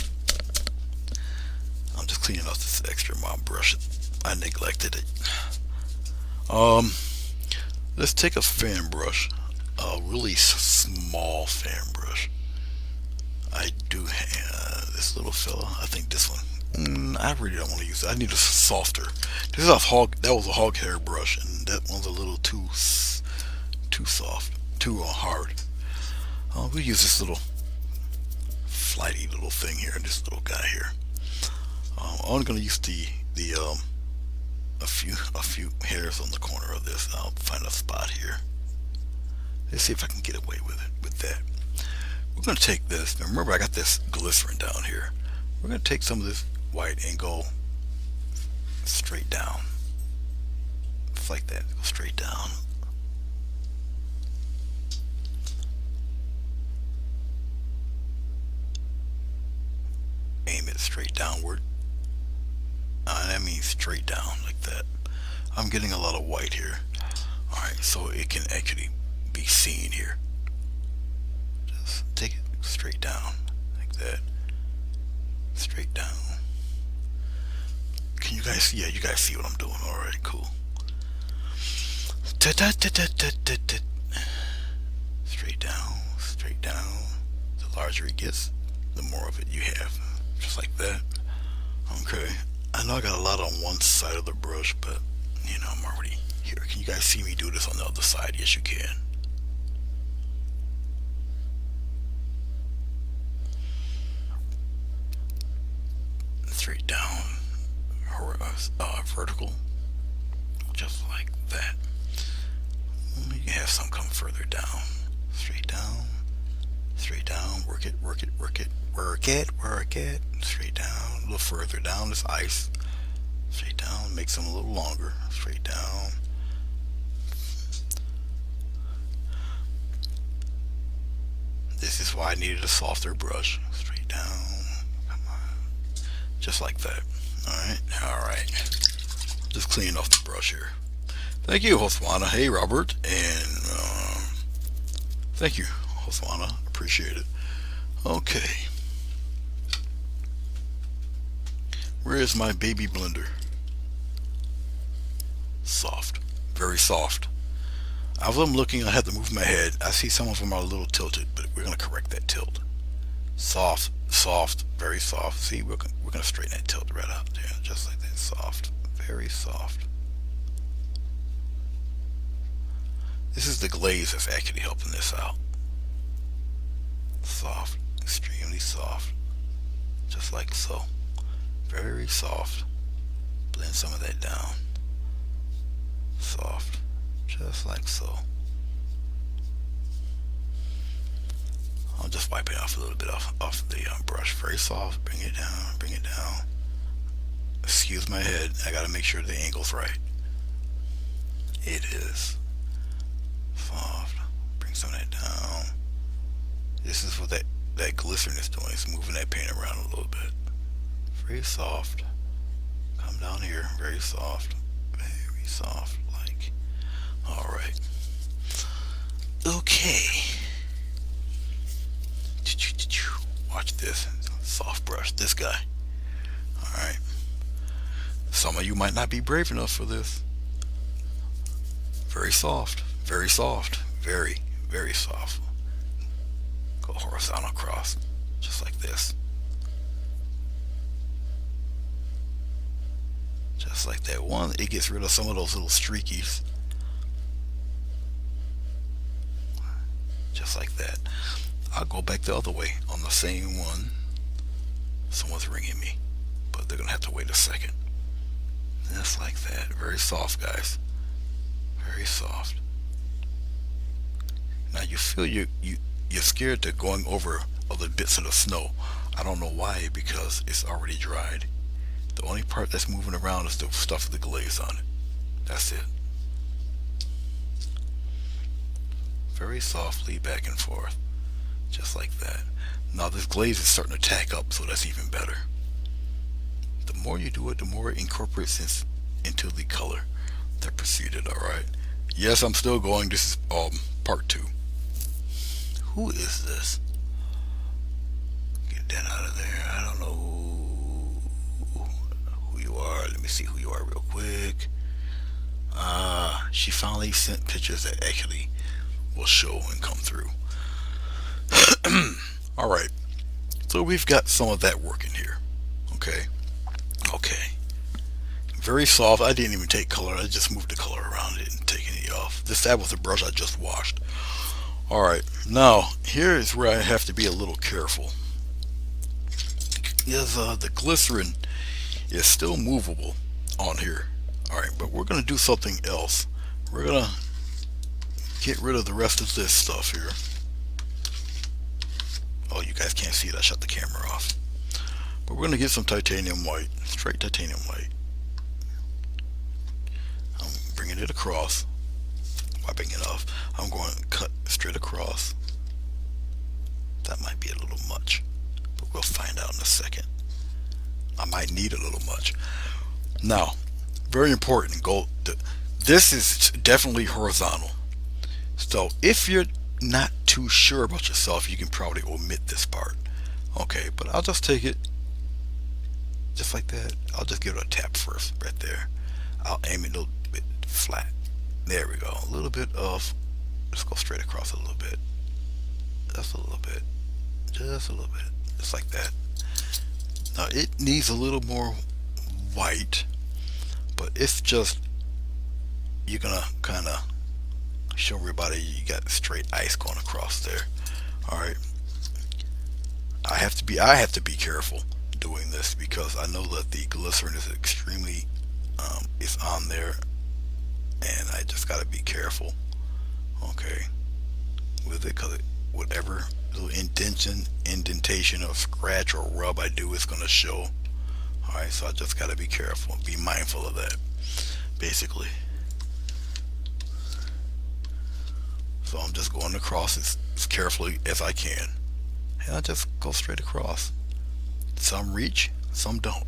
I'm just cleaning off this extra mop brush. I neglected it. Let's take a fan brush, a really small fan brush. I do have this little fella. I think this one. I really don't want to use it. I need a softer. This is that was a hog hair brush, and that one's a little too soft, too hard. We use this little flighty little thing here, this little guy here. I'm gonna use a few hairs on the corner of this. I'll find a spot here. Let's see if I can get away with it with that. We're gonna take this. Now remember, I got this glycerin down here. We're gonna take some of this white and go straight down. Just like that. Go straight down. Aim it straight downward. I mean straight down like that. I'm getting a lot of white here. Alright, so it can actually be seen here. Just take it straight down like that. Straight down. Can you guys see? Yeah, you guys see what I'm doing. Alright, cool. Straight down, straight down. The larger it gets, the more of it you have. Just like that. Okay. I know I got a lot on one side of the brush, but you know, I'm already here. Can you guys see me do this on the other side? Yes, you can. Straight down, vertical, just like that. You can have some come further down. Straight down, straight down. Work it, work it, work it, work it, work it. Straight down, a little further down. This ice. Straight down, makes them a little longer. Straight down. This is why I needed a softer brush. Straight down. Come on. Just like that. Alright, alright. Just cleaning off the brush here. Thank you, Hoswana. Hey, Robert. And thank you, Hoswana. Appreciate it. Okay. Where is my baby blender? Soft. Very soft. As I'm looking, I have to move my head. I see some of them are a little tilted, but we're going to correct that tilt. Soft, soft, very soft. See, we're going to straighten that tilt right out there, just like that. Soft, very soft. This is the glaze that's actually helping this out. Soft, extremely soft, just like so. Very soft. Blend some of that down. Soft, just like so. I'll just wipe it off a little bit off the brush. Very soft. Bring it down. Bring it down. Excuse my head. I gotta make sure the angle's right. It is soft. Bring some of that down. This is what that glycerin is doing. It's moving that paint around a little bit. Very soft. Come down here. Very soft. Very soft. Like. All right. Okay. Watch this. Soft brush. This guy. Alright. Some of you might not be brave enough for this. Very soft. Very soft. Very, very soft. Go horizontal across. Just like this. Just like that one. It gets rid of some of those little streakies. Just like that. I'll go back the other way on the same one. Someone's ringing me, but they're gonna have to wait a second. Just like that. Very soft, guys. Very soft. Now you feel you're scared to going over other bits of the snow. I don't know why, because it's already dried. The only part that's moving around is the stuff with the glaze on it. That's it. Very softly back and forth. Just like that. Now this glaze is starting to tack up, so that's even better. The more you do it, the more it incorporates into the color that preceded. Alright. Yes, I'm still going. This is part 2. Who is this? Get that out of there. I don't know who you are. Let me see who you are real quick. She finally sent pictures that actually will show and come through. Alright, so we've got some of that working here. Okay. Very soft. I didn't even take color. I just moved the color around it and taking it off. That was a brush I just washed. Alright, now here is where I have to be a little careful. Because the glycerin is still movable on here. Alright, but we're going to do something else. We're going to get rid of the rest of this stuff here. Oh, you guys can't see it. I shut the camera off. But we're going to get some titanium white. Straight titanium white. I'm bringing it across. Wiping it off. I'm going to cut straight across. That might be a little much. But we'll find out in a second. I might need a little much. Now, very important. This is definitely horizontal. So if you're not too sure about yourself, you can probably omit this part. Okay, but I'll just take it just like that. I'll just give it a tap first, right there. I'll aim it a little bit flat. There we go. A little bit of, let's go straight across a little bit. Just a little bit. Just a little bit. Just like that. Now it needs a little more white, but it's just, you're gonna kind of show everybody you got straight ice going across there. All right. I have to be careful doing this because I know that the glycerin is extremely is on there, and I just got to be careful. Okay, with it because whatever little indentation or scratch or rub I do is going to show. All right, so I just got to be careful, be mindful of that, basically. So I'm just going across as carefully as I can, and I just go straight across. Some reach, some don't,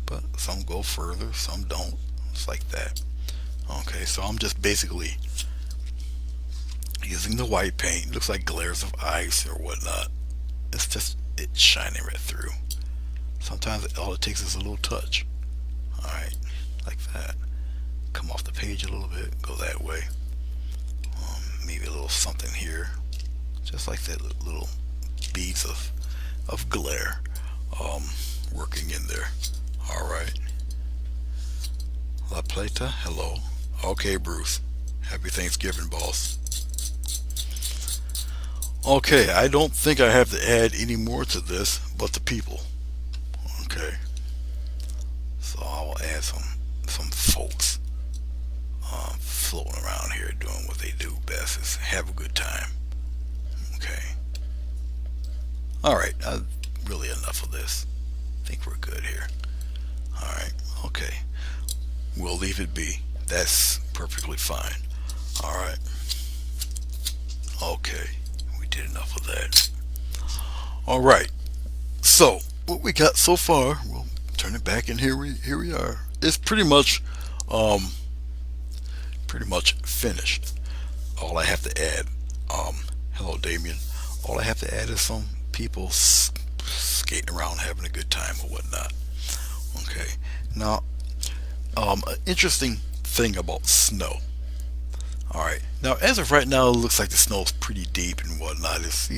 but some go further, some don't. It's like that. Okay, so I'm just basically using the white paint. Looks like glares of ice or whatnot. It's just it's shining right through. Sometimes all it takes is a little touch. All right, like that. Come off the page a little bit, go that way. Maybe a little something here, just like that. Little beads of glare um, working in there. All right. La Plata, hello. Okay, Bruce. Happy Thanksgiving, boss. Okay, I don't think I have to add any more to this but the people. Okay, so I will add some folks floating around here doing what they do best is have a good time. Okay. All right. Really enough of this. I think we're good here. All right. Okay. We'll leave it be. That's perfectly fine. All right. Okay. We did enough of that. All right. So what we got so far, we'll turn it back, and here we are. It's um pretty much finished. All I have to add, hello Damien. All I have to add is some people skating around having a good time or whatnot. Okay. Now, an interesting thing about snow. All right. Now, as of right now, it looks like the snow's pretty deep and whatnot. It's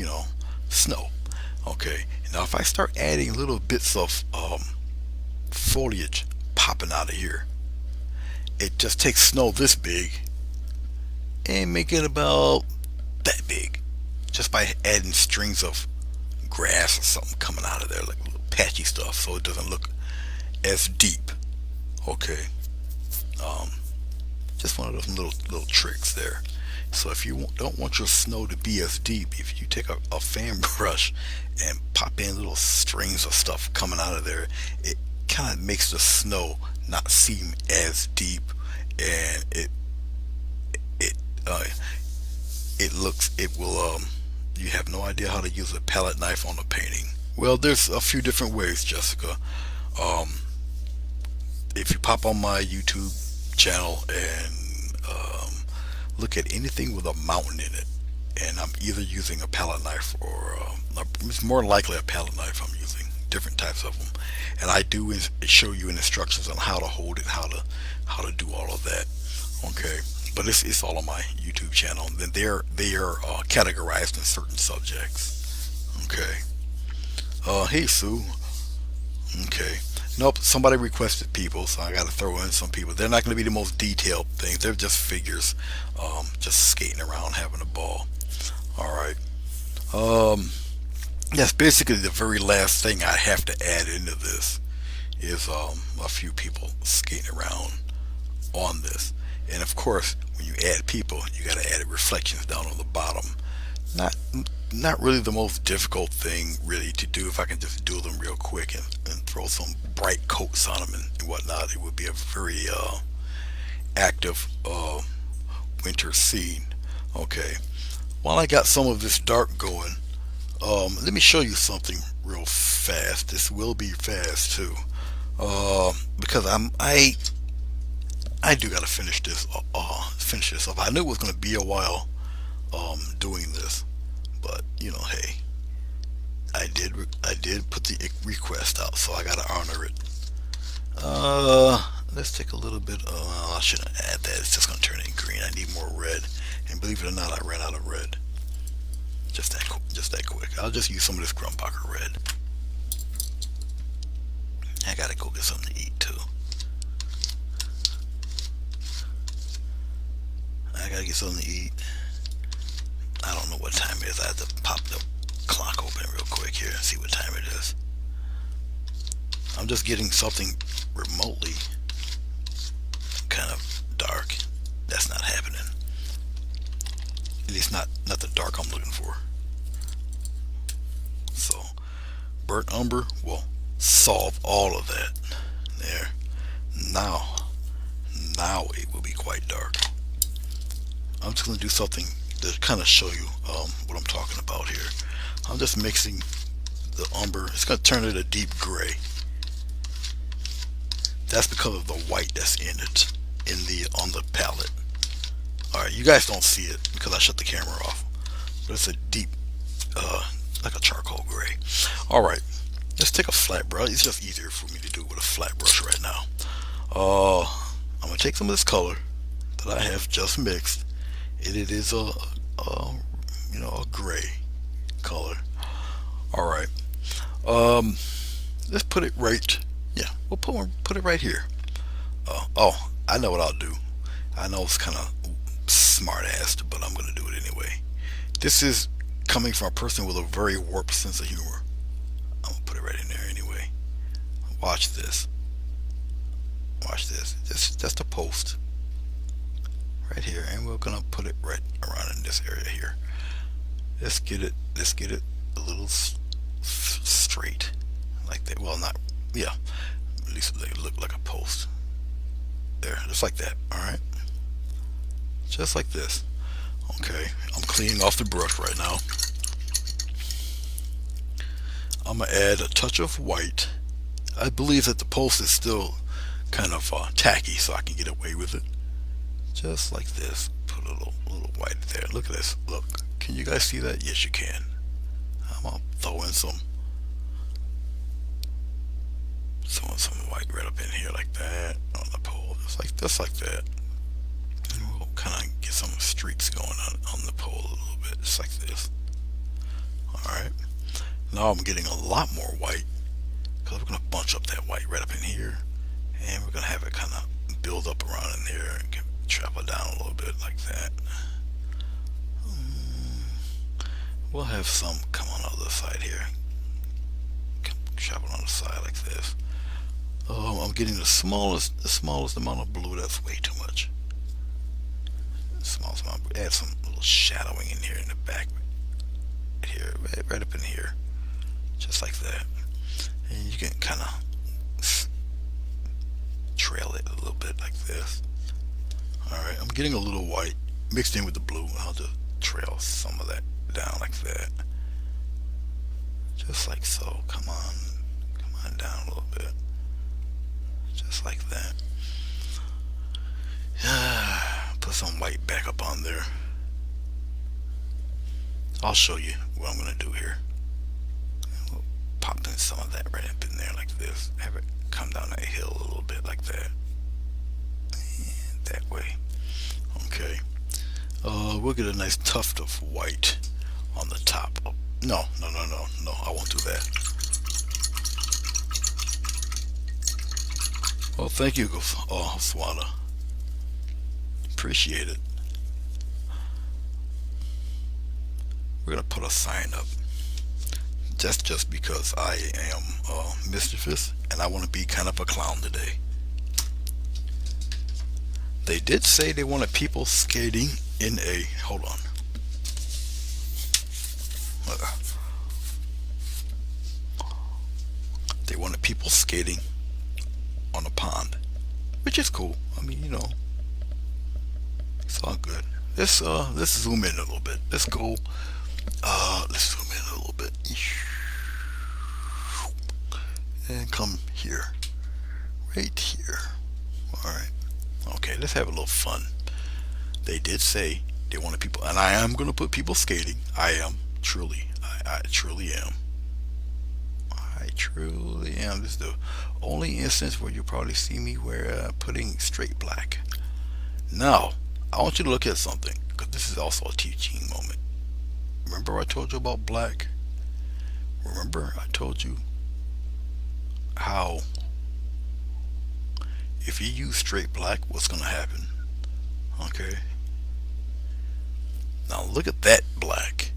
snow. Okay. Now, if I start adding little bits of foliage popping out of here, it just takes snow this big and make it about that big, just by adding strings of grass or something coming out of there, like little patchy stuff, so it doesn't look as deep. Okay. Um, just one of those little tricks there. So if you don't want your snow to be as deep, if you take a fan brush and pop in little strings of stuff coming out of there, it kind of makes the snow not seem as deep, and it uh, it will you have no idea how to use a palette knife on a painting. Well, there's a few different ways, Jessica. Um, if you pop on my YouTube channel and look at anything with a mountain in it, and I'm either using a palette knife or it's more likely a palette knife I'm using, different types of them, and I do is show you in instructions on how to hold it, how to do all of that. Okay, but it's all on my YouTube channel. And then they are categorized in certain subjects. Okay. Hey Sue. Okay. Nope. Somebody requested people, so I got to throw in some people. They're not going to be the most detailed things. They're just figures, just skating around having a ball. All right. Um, that's basically the very last thing I have to add into this is a few people skating around on this. And of course, when you add people, you got to add reflections down on the bottom. Not not really the most difficult thing really to do. If I can just do them real quick and throw some bright coats on them and whatnot, it would be a very active winter scene. Okay. While I got some of this dark going, let me show you something real fast. This will be fast too, because I do gotta finish this finish this up. I knew it was going to be a while doing this, but hey, I did put the request out, so I gotta honor it. Let's take a little bit. I shouldn't add that. It's just gonna turn it green. I need more red, and believe it or not, I ran out of red. Just that quick. I'll just use some of this Grumbacher red. I gotta go get something to eat too. I gotta get something to eat. I don't know what time it is. I have to pop the clock open real quick here and see what time it is. I'm just getting something remotely kind of dark. That's not happening. At least not the dark I'm looking for. So burnt umber will solve all of that. There. Now it will be quite dark. I'm just going to do something to kind of show you what I'm talking about here. I'm just mixing the umber. It's going to turn it a deep gray. That's because of the white that's in it, on the palette. Alright, you guys don't see it because I shut the camera off. But it's a deep, like a charcoal gray. Alright, let's take a flat brush. It's just easier for me to do with a flat brush right now. I'm going to take some of this color that I have just mixed. It is a gray color. Alright. Let's put it right. Yeah, we'll put it right here. I know what I'll do. I know it's kind of smart-assed, but I'm going to do it anyway. This is coming from a person with a very warped sense of humor. I'm going to put it right in there anyway. Watch this. Watch this. Just a post. Right here. And we're going to put it right around in this area here. Let's get it a little straight. Like that. Well, not, yeah. At least they look like a post. There. Just like that. Alright. Just like this. Okay. I'm cleaning off the brush right now. I'm going to add a touch of white. I believe that the post is still kind of tacky, so I can get away with it. Just like this. Put a little white there. Look at this. Look. Can you guys see that? Yes, you can. I'm going to throw in some white right up in here like that on the pole. Just like that. And we'll kind of get some streaks going on the pole a little bit. Just like this. Alright. Now I'm getting a lot more white because we're going to bunch up that white right up in here. And we're going to have it kind of build up around in here and travel down a little bit like that. We'll have some come on the other side here. Travel on the side like this. I'm getting the smallest amount of blue. That's way too much. Smallest amount. Add some little shadowing in here in the back. Right here, right up in here. Just like that. And you can kind of trail it a little bit like this. Alright, I'm getting a little white mixed in with the blue. I'll just trail some of that down like that. Just like so. Come on down a little bit. Just like that. Put some white back up on there. I'll show you what I'm going to do here. We'll pop in some of that right up in there like this. Have it come down that hill a little bit like that. And that way. Okay. We'll get a nice tuft of white on the top. Oh, no, I won't do that. Well, thank you, Swana. Appreciate it. We're gonna put a sign up. Just because I am mischievous and I want to be kind of a clown today. They did say they wanted people skating in a. Hold on. They wanted people skating on a pond, which is cool. I mean, it's all good. Let's zoom in a little bit. Let's go. Let's zoom in a little bit and come here, right here. All right. Okay, let's have a little fun. They did say they wanted people, and I am going to put people skating. I am truly, I truly am. I truly am. This is the only instance where you probably see me wear putting straight black. Now, I want you to look at something because this is also a teaching moment. Remember I told you about black? Remember I told you how if you use straight black, what's going to happen? Okay. Now look at that black,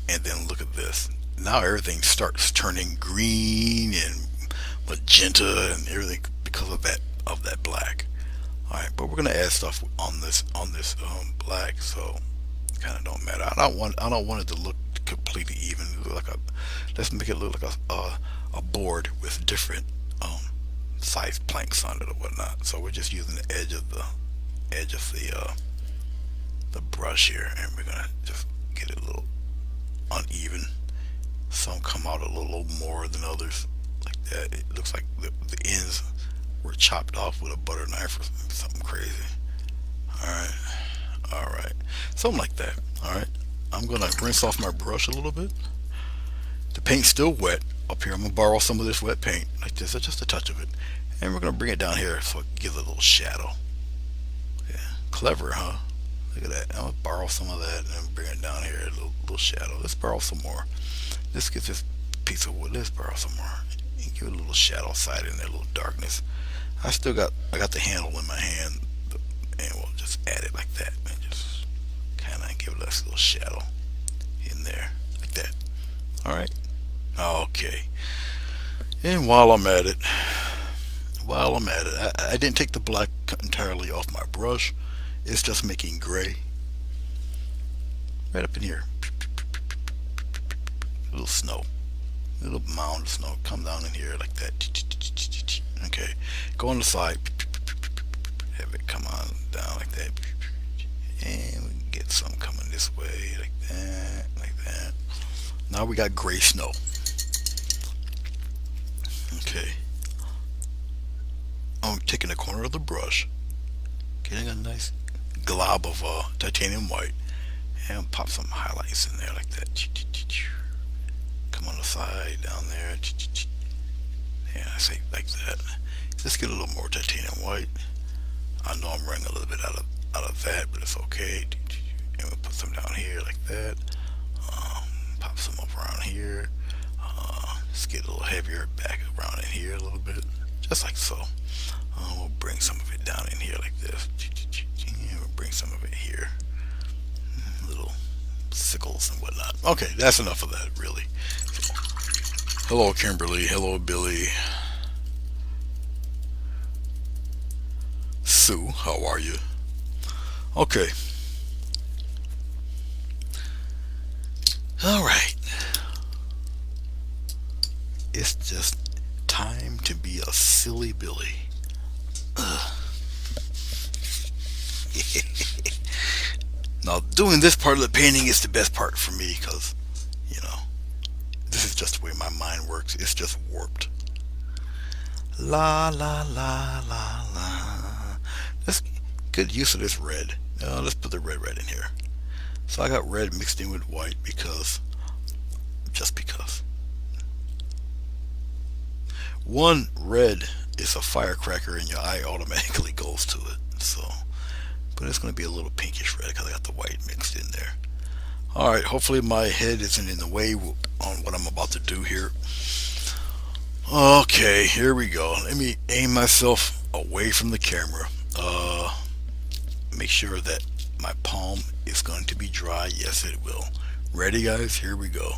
and then look at this. Now everything starts turning green and magenta and everything because of that black. All right, but we're gonna add stuff on this black, so it kind of don't matter. I don't want it to look completely even. Like a let's make it look like a board with different um size planks on it or whatnot. So we're just using the edge of the brush here, and we're gonna just get it a little uneven. Some come out a little more than others, like that. It looks like the ends were chopped off with a butter knife or something crazy. All right, all right, something like that. All right, I'm gonna rinse off my brush a little bit. The paint's still wet up here. I'm gonna borrow some of this wet paint, like this, just a touch of it, and we're gonna bring it down here so it gives it a little shadow. Yeah, clever, huh? Look at that. I'm gonna borrow some of that and bring it down here, a little shadow. Let's borrow some more. Let's get this piece of wood. Let's borrow some more. And give it a little shadow side in there, a little darkness. I got the handle in my hand, and we'll just add it like that, and just kind of give it a little shadow in there, like that. All right. Okay. And while I'm at it, I didn't take the black entirely off my brush. It's just making gray right up in here. A little snow, a little mound of snow come down in here like that. Okay, go on the side, have it come on down like that, and we can get some coming this way like that, like that. Now we got gray snow. Okay, I'm taking a corner of the brush, getting a nice glob of titanium white, and pop some highlights in there like that. Come on the side down there. Yeah, I say like that. Just get a little more titanium white. I know I'm running a little bit out of that, but it's okay. And we'll put some down here like that. Pop some up around here. Just get a little heavier back around in here a little bit, just like so. We'll bring some of it down in here like this. We'll bring some of it here. Little sickles and whatnot. Okay, that's enough of that, really. So, hello, Kimberly. Hello, Billy. Sue, how are you? Okay. All right. It's just time to be a silly Billy. Now, doing this part of the painting is the best part for me because, you know, this is just the way my mind works. It's just warped. La la la la la. Let's good use of this red. Let's put the red in here. So I got red mixed in with white just because. One red is a firecracker and your eye automatically goes to it. So, but it's going to be a little pinkish red because I got the white mixed in there. All right, hopefully my head isn't in the way on what I'm about to do here. Okay, here we go. Let me aim myself away from the camera. Make sure that my palm is going to be dry. Yes, it will. Ready, guys? Here we go.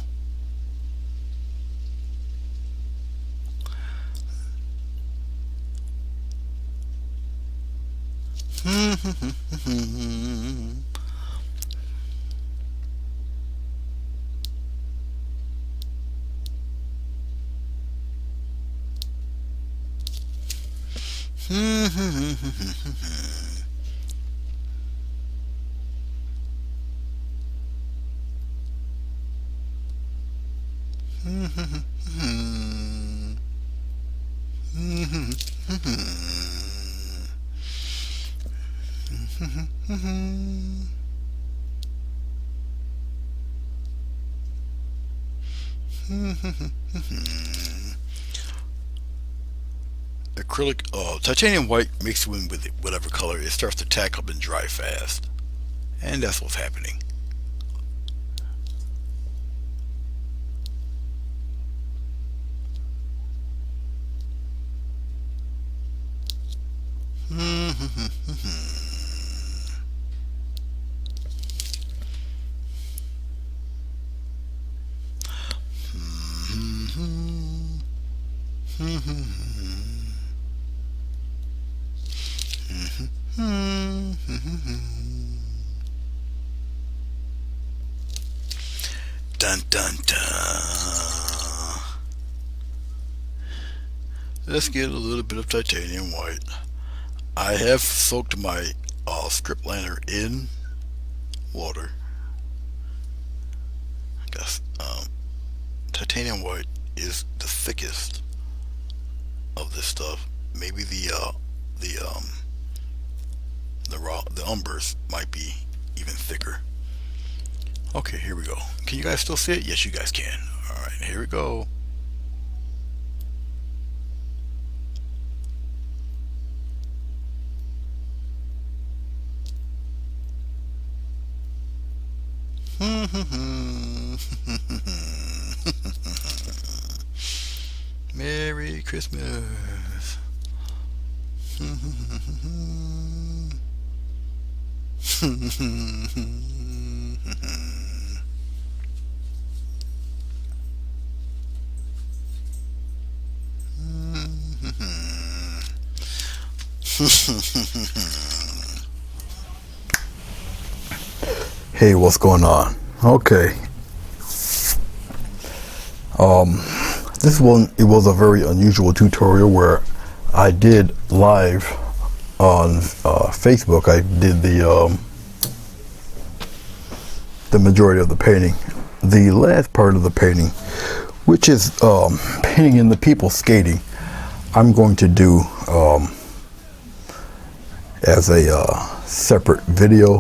Acrylic, titanium white mixed in with whatever color, it starts to tack up and dry fast. And that's what's happening. Dun dun dun. Let's get a little bit of titanium white. I have soaked my strip liner in water. Guess titanium white is the thickest of this stuff. Maybe the umbers might be even thicker. Okay, here we go. Can you guys still see it? Yes, you guys can. All right, here we go. Merry Christmas. Hey, what's going on? Okay. It was a very unusual tutorial where I did live on Facebook. I did the majority of the painting. The last part of the painting, which is painting in the people skating, I'm going to do as a separate video,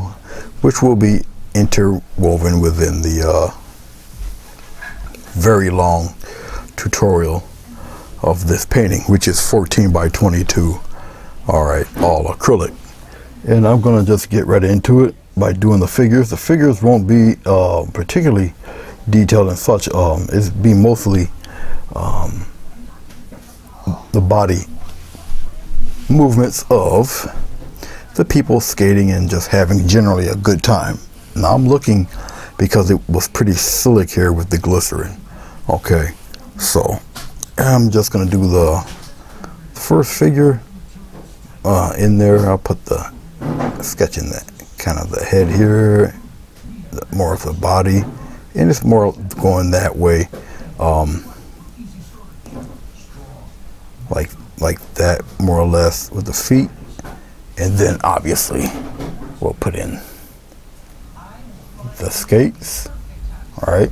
which will be interwoven within the very long tutorial of this painting, which is 14 by 22. All right, all acrylic. And I'm gonna just get right into it by doing the figures. The figures won't be particularly detailed and such. It's be mostly the body movements of the people skating and just having generally a good time. Now I'm looking, because it was pretty slick here with the glycerin. Okay, so I'm just gonna do the first figure in there. I'll put the sketch in that kind of the head here, more of the body, and it's more going that way, like that, more or less, with the feet. And then obviously we'll put in the skates. All right,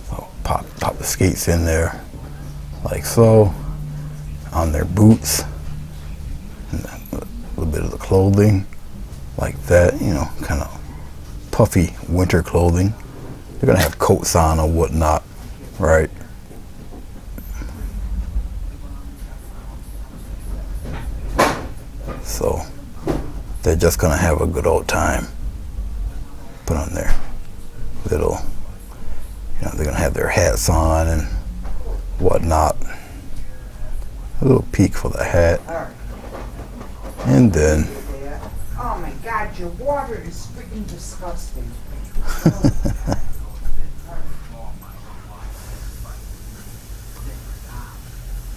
so pop the skates in there like so, on their boots, and a little bit of the clothing like that, you know, kind of puffy winter clothing. They're gonna have coats on or whatnot, right? So they're just gonna have a good old time. Put on their little, you know, they're gonna have their hats on and whatnot. A little peak for the hat. And then oh my God, your water is freaking disgusting.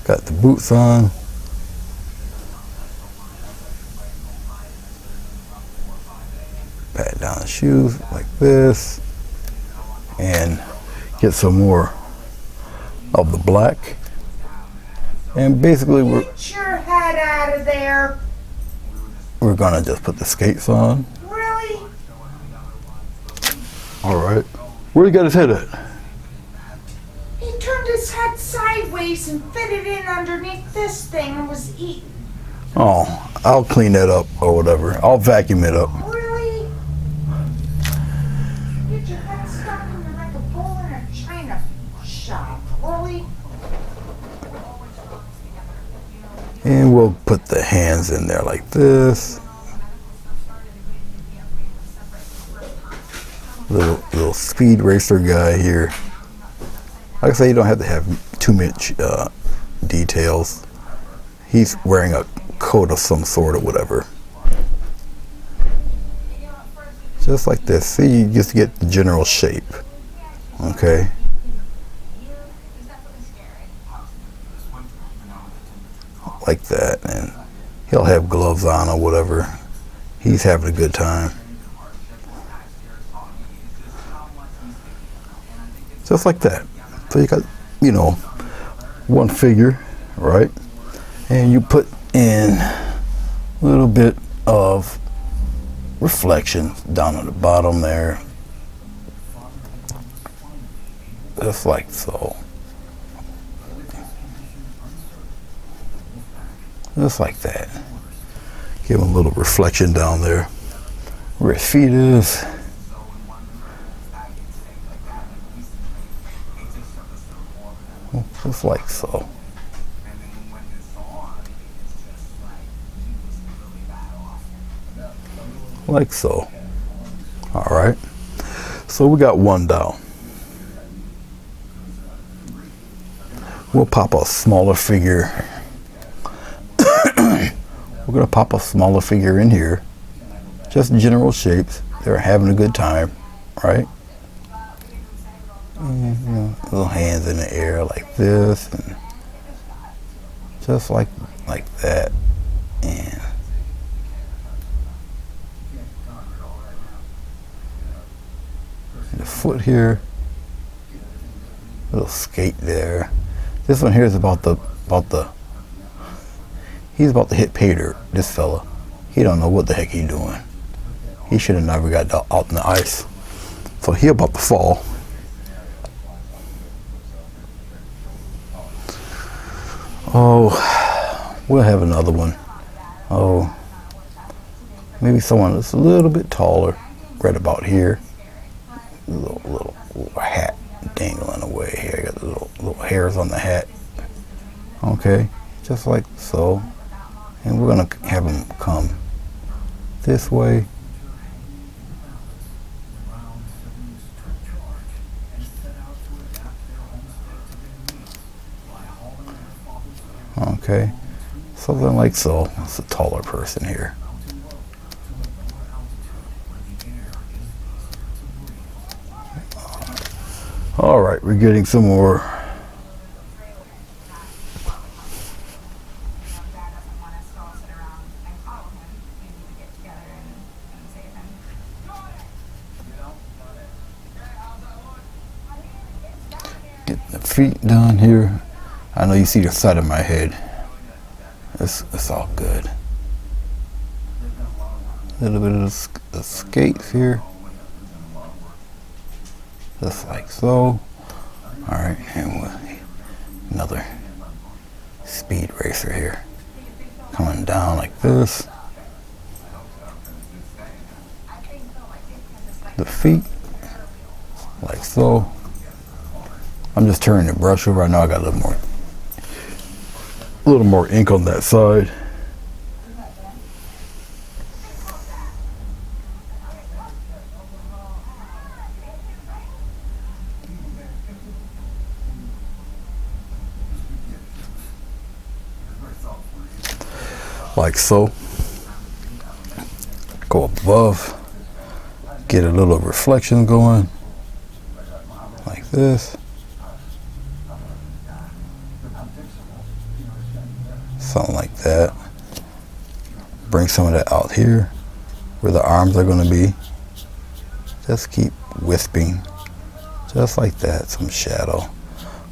got the boots on. Pat down the shoes like this, and get some more of the black. And basically Get your head out of there. We're gonna just put the skates on. Really? All right. Where he got his head at? He turned his head sideways and fit it in underneath this thing and was eating. Oh, I'll clean that up or whatever. I'll vacuum it up. Really? Get your head stuck in there like a bull in a china shop. Really? And we'll put the hands in there like this. Little speed racer guy here. Like I say, you don't have to have too much details. He's wearing a coat of some sort or whatever. Just like this. See, you just get the general shape. Okay. Like that. And he'll have gloves on or whatever. He's having a good time. Just like that. So you got, one figure, right? And you put in a little bit of reflection down at the bottom there. Just like so. Just like that. Give him a little reflection down there where his feet is. Just like so. Like so. All right. So we got one down. We'll pop a smaller figure. We're going to pop a smaller figure in here. Just general shapes. They're having a good time, right? Little hands in the air like this, and just like that, and the foot here, little skate there. This one here is he's about to hit pay dirt. This fella, he don't know what the heck he's doing. He should have never got out in the ice. So he about to fall. Oh, we'll have another one. Oh, maybe someone that's a little bit taller, right about here. Little hat dangling away here. I got the little hairs on the hat. Okay, just like so. And we're gonna have him come this way. Okay, something like so. It's a taller person here. All right, we're getting some more. Getting the feet done here. I know you see the side of my head. It's all good. A little bit of the skates here. Just like so. Alright, and another speed racer here. Coming down like this. The feet. Like so. I'm just turning the brush over. I know I got a little more ink on that side. Like so. Go above. Get a little reflection going. Like this. Something like that. Bring some of that out here where the arms are going to be. Just keep wisping. Just like that. Some shadow.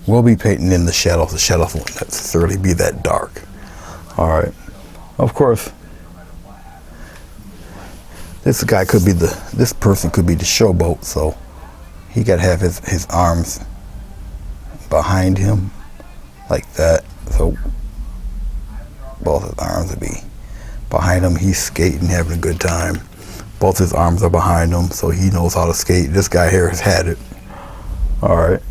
We'll be painting in the shadows. The shadows won't necessarily be that dark. Alright. Of course, this person could be the showboat, so he got to have his arms behind him like that. So both his arms would be Behind him, he's skating, having a good time. Both his arms are behind him, so he knows how to skate. This guy here has had it. All right.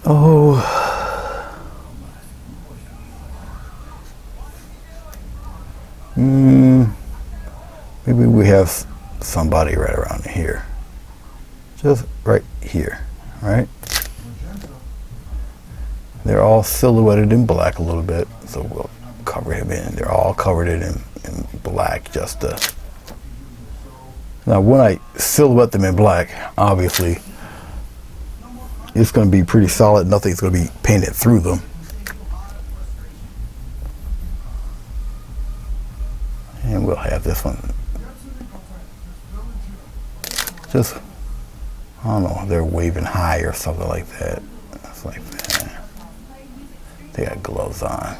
Oh. Maybe we have somebody right around here. Just right here, right? They're all silhouetted in black a little bit, so we'll cover him in. They're all covered in black just to... Now when I silhouette them in black, obviously it's going to be pretty solid. Nothing's going to be painted through them. And we'll have this one just, I don't know, they're waving high or something like that. It's like that. They got gloves on.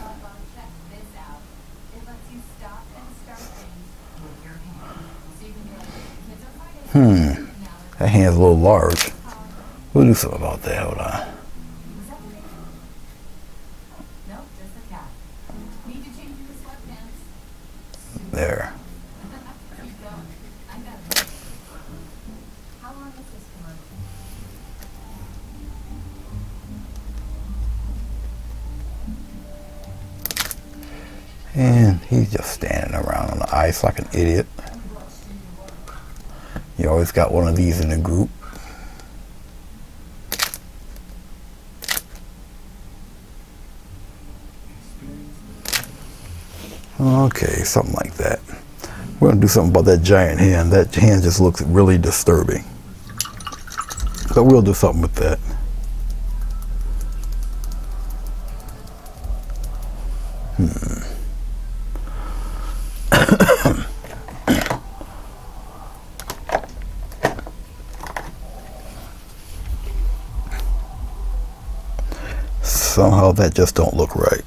That hand's a little large. We'll do something about that. Hold on. There. And he's just standing around on the ice like an idiot. You always got one of these in the group. Okay, something like that. We're going to do something about that giant hand. That hand just looks really disturbing. So we'll do something with that. Somehow that just don't look right.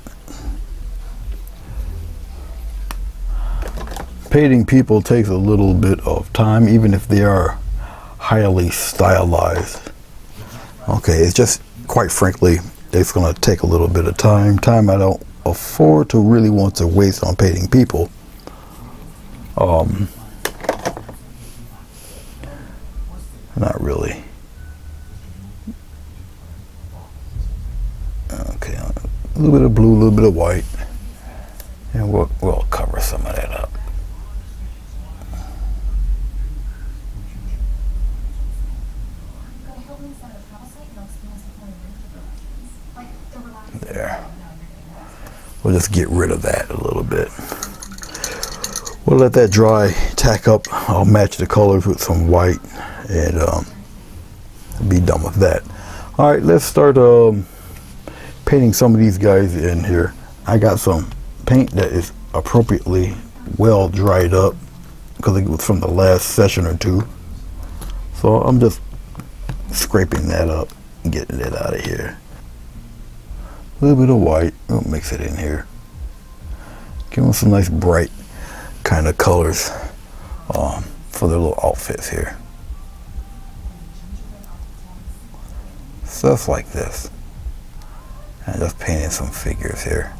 Painting people takes a little bit of time, even if they are highly stylized. Okay, it's just, quite frankly, it's going to take a little bit of time. Time I don't afford to really want to waste on painting people. Not really. Okay, a little bit of blue, a little bit of white, and we'll cover some of that up. There. We'll just get rid of that a little bit. We'll let that dry, tack up. I'll match the colors with some white and be done with that. All right, let's start painting some of these guys in here. I got some paint that is appropriately well dried up because it was from the last session or two. So I'm just scraping that up and getting it out of here. A little bit of white, we'll mix it in here. Give them some nice bright kind of colors for their little outfits here. Stuff like this. And just painting some figures here.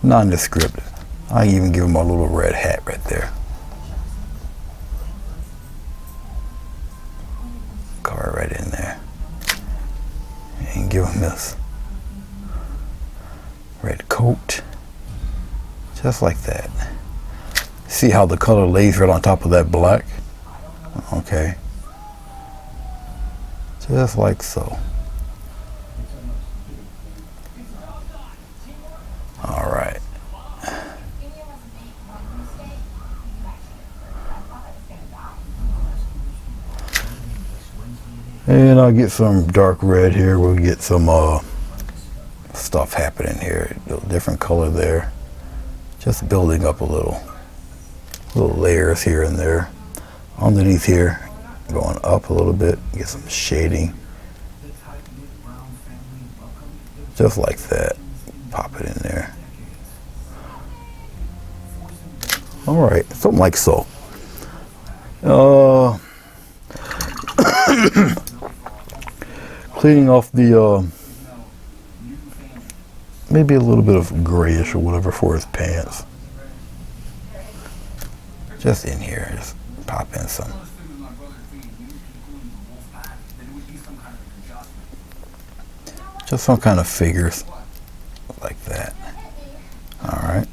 Nondescript. I even give them a little red hat right there. Cover right in there. And give them this red coat. Just like that. See how the color lays right on top of that black? Okay. Just like so. All right. And I'll get some dark red here. We'll get some stuff happening here. A different color there. Just building up a little layers here and there. Underneath here, going up a little bit. Get some shading. Just like that. Pop it in there. All right, something like so. Cleaning off the maybe a little bit of grayish or whatever for his pants. Just in here, just pop in some. Just some kind of figures like that. All right.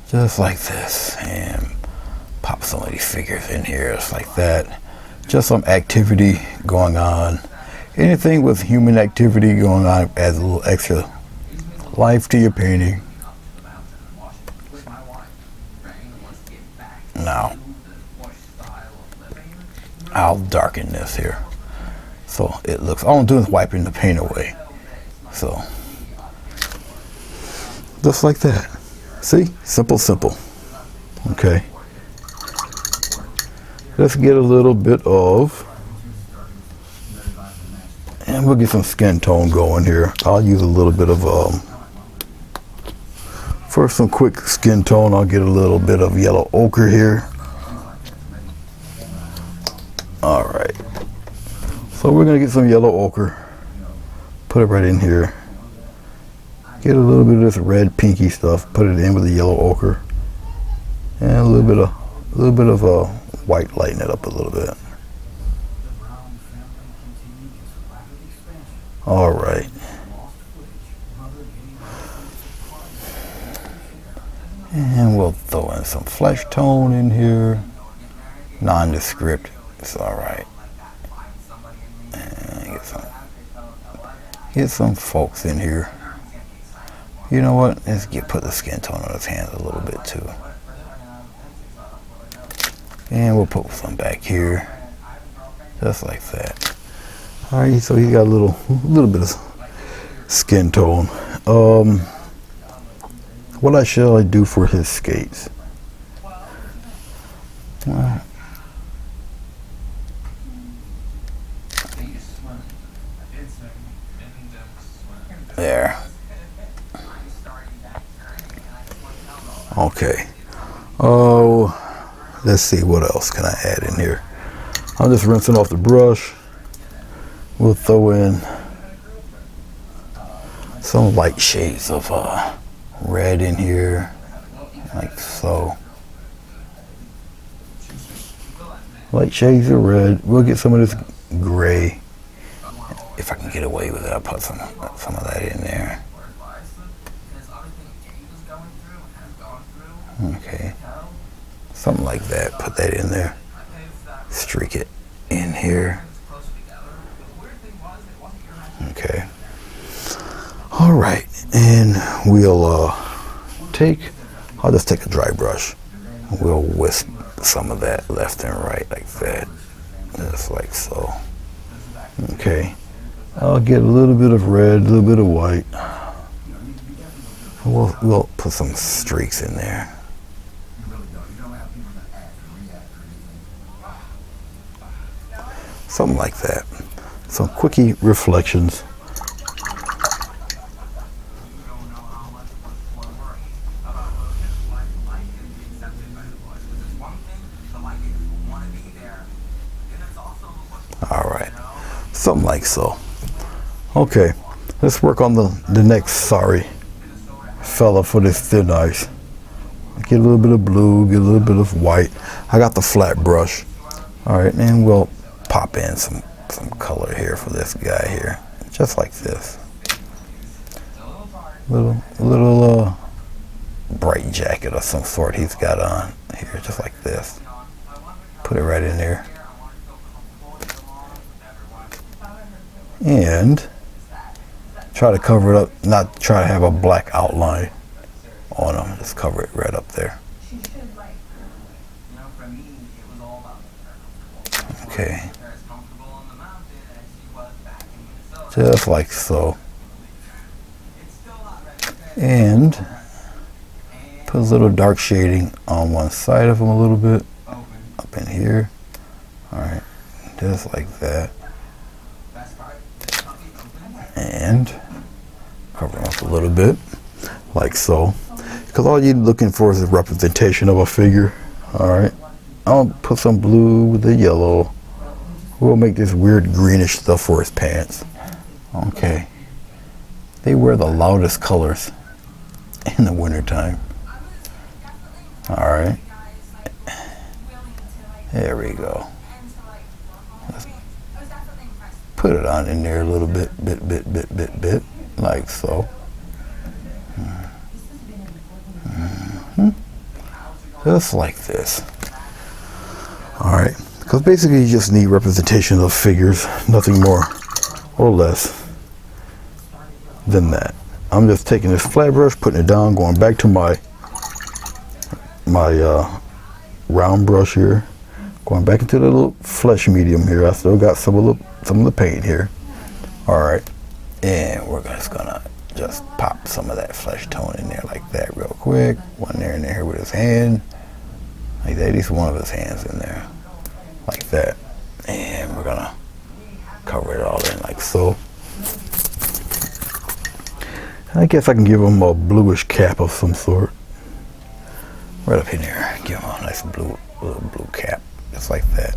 Just like this, and pop some of these figures in here, just like that. Just some activity going on. Anything with human activity going on adds a little extra life to your painting. Now, I'll darken this here. So it looks, all I'm doing is wiping the paint away. So, just like that. See? Simple, simple. Okay. Let's get a little bit of, and we'll get some skin tone going here. I'll use a little bit of, for some quick skin tone, I'll get a little bit of yellow ochre here. All right. So we're gonna get some yellow ochre, put it right in here. Get a little bit of this red pinky stuff, put it in with the yellow ochre, and a little bit of white, lighten it up a little bit. All right. And we'll throw in some flesh tone in here. Nondescript, it's all right. And get some folks in here. You know what? Let's put the skin tone on his hands a little bit too. And we'll put some back here, just like that. All right, so he got a little bit of skin tone. What shall I do for his skates? Well, there. Okay. Oh, let's see, what else can I add in here? I'm just rinsing off the brush. We'll throw in some light shades of red in here, like so. Light shades of red. We'll get some of this gray. If I can get away with it, I'll put some of that in there. Okay, something like that. Put that in there. Streak it in here. Okay. All right, and we'll I'll just take a dry brush. We'll wisp some of that left and right like that, just like so. Okay. I'll get a little bit of red, a little bit of white. We'll put some streaks in there. Something like that. Some quickie reflections. All right, something like so. Okay, let's work on the next sorry fella for this thin ice. Get a little bit of blue, get a little bit of white. I got the flat brush. All right, and we'll pop in some color here for this guy here, just like this. Little bright jacket of some sort he's got on here, just like this. Put it right in there. And try to cover it up, not try to have a black outline on them. Just cover it right up there. Okay. Just like so. And put a little dark shading on one side of them a little bit, up in here. All right, just like that. And cover them up a little bit, like so. Because all you're looking for is a representation of a figure. All right, I'll put some blue with the yellow. We'll make this weird greenish stuff for his pants. Okay. They wear the loudest colors in the wintertime. Alright. There we go. Let's put it on in there a little bit, like so. Just like this. Alright. Because basically you just need representation of figures, nothing more or less than that. I'm just taking this flat brush, putting it down, going back to my round brush here, going back into the little flesh medium here. I still got some of the paint here. All right, and we're just gonna pop some of that flesh tone in there like that real quick. One there in there with his hand, like that. At least one of his hands in there, like that. And we're gonna cover it all in like so. I guess I can give him a bluish cap of some sort. Right up in here, give him a nice little blue cap, just like that.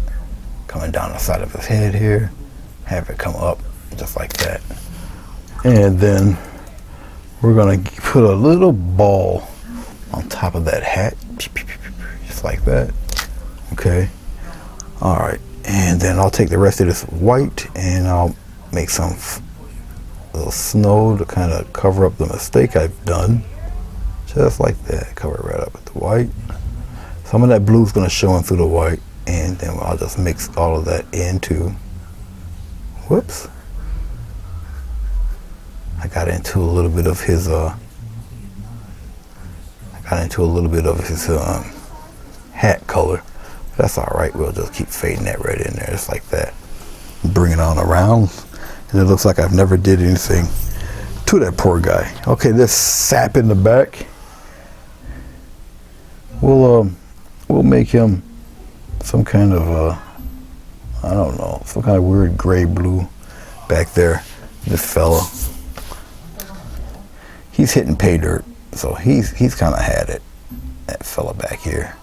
Coming down the side of his head here, have it come up, just like that. And then we're gonna put a little ball on top of that hat, just like that. Okay, all right. And then I'll take the rest of this white and I'll make some little snow to kind of cover up the mistake I've done. Just like that, cover it right up with the white. Some of that blue is going to show in through the white, and then I'll just mix all of that into, whoops. I got into a little bit of his, hat color. That's all right, we'll just keep fading that right in there, just like that. Bring it on around, and it looks like I've never did anything to that poor guy. Okay, this sap in the back, we'll make him some kind of I don't know, some kind of weird gray blue back there. This fella, he's hitting pay dirt, so he's kind of had it, that fella back here.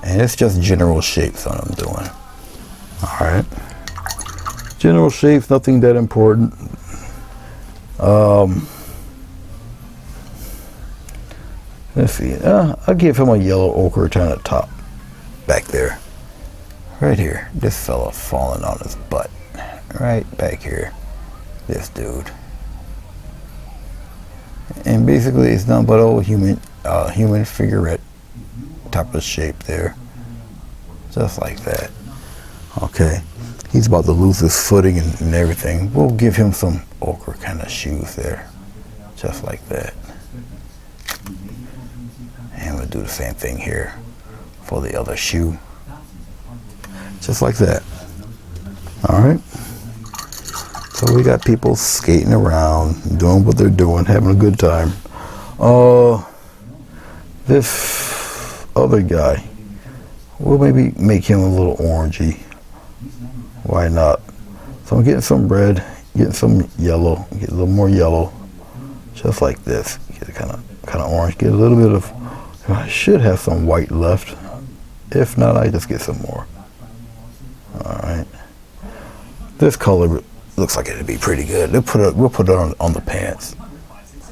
And it's just general shapes on him doing. All right, general shapes, nothing that important. Let's see. I'll give him a yellow ochre kind of top back there. Right here. This fella falling on his butt. Right back here. This dude. And basically it's nothing but old human figurette type of shape there. Just like that. Okay. He's about to lose his footing and everything. We'll give him some ochre kind of shoes there. Just like that. And we'll do the same thing here for the other shoe. Just like that. All right. So we got people skating around, doing what they're doing, having a good time. This other guy, we'll maybe make him a little orangey. Why not? So I'm getting some red, getting some yellow, get a little more yellow, just like this. Get it kind of orange. Get a little bit of. I should have some white left. If not, I just get some more. All right. This color looks like it'd be pretty good. We'll put it on the pants.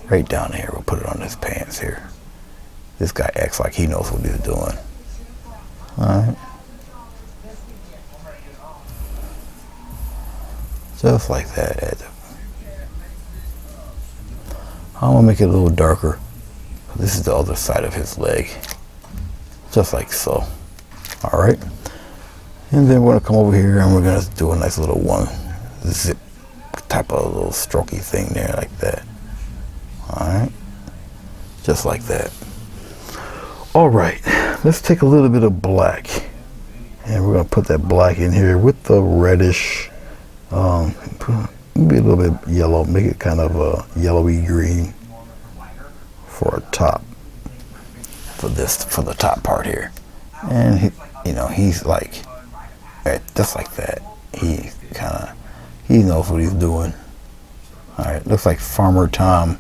Right down here. We'll put it on his pants here. This guy acts like he knows what he's doing. All right. Just like that. I'm gonna make it a little darker. This is the other side of his leg. Just like so. All right. And then we're gonna come over here and we're gonna do a nice little one zip type of little strokey thing there like that. All right. Just like that. All right. Let's take a little bit of black and we're gonna put that black in here with the reddish, maybe a little bit yellow, make it kind of a yellowy green for a top, for the top part here. And he's like, just like that. He knows what he's doing. All right, looks like Farmer Tom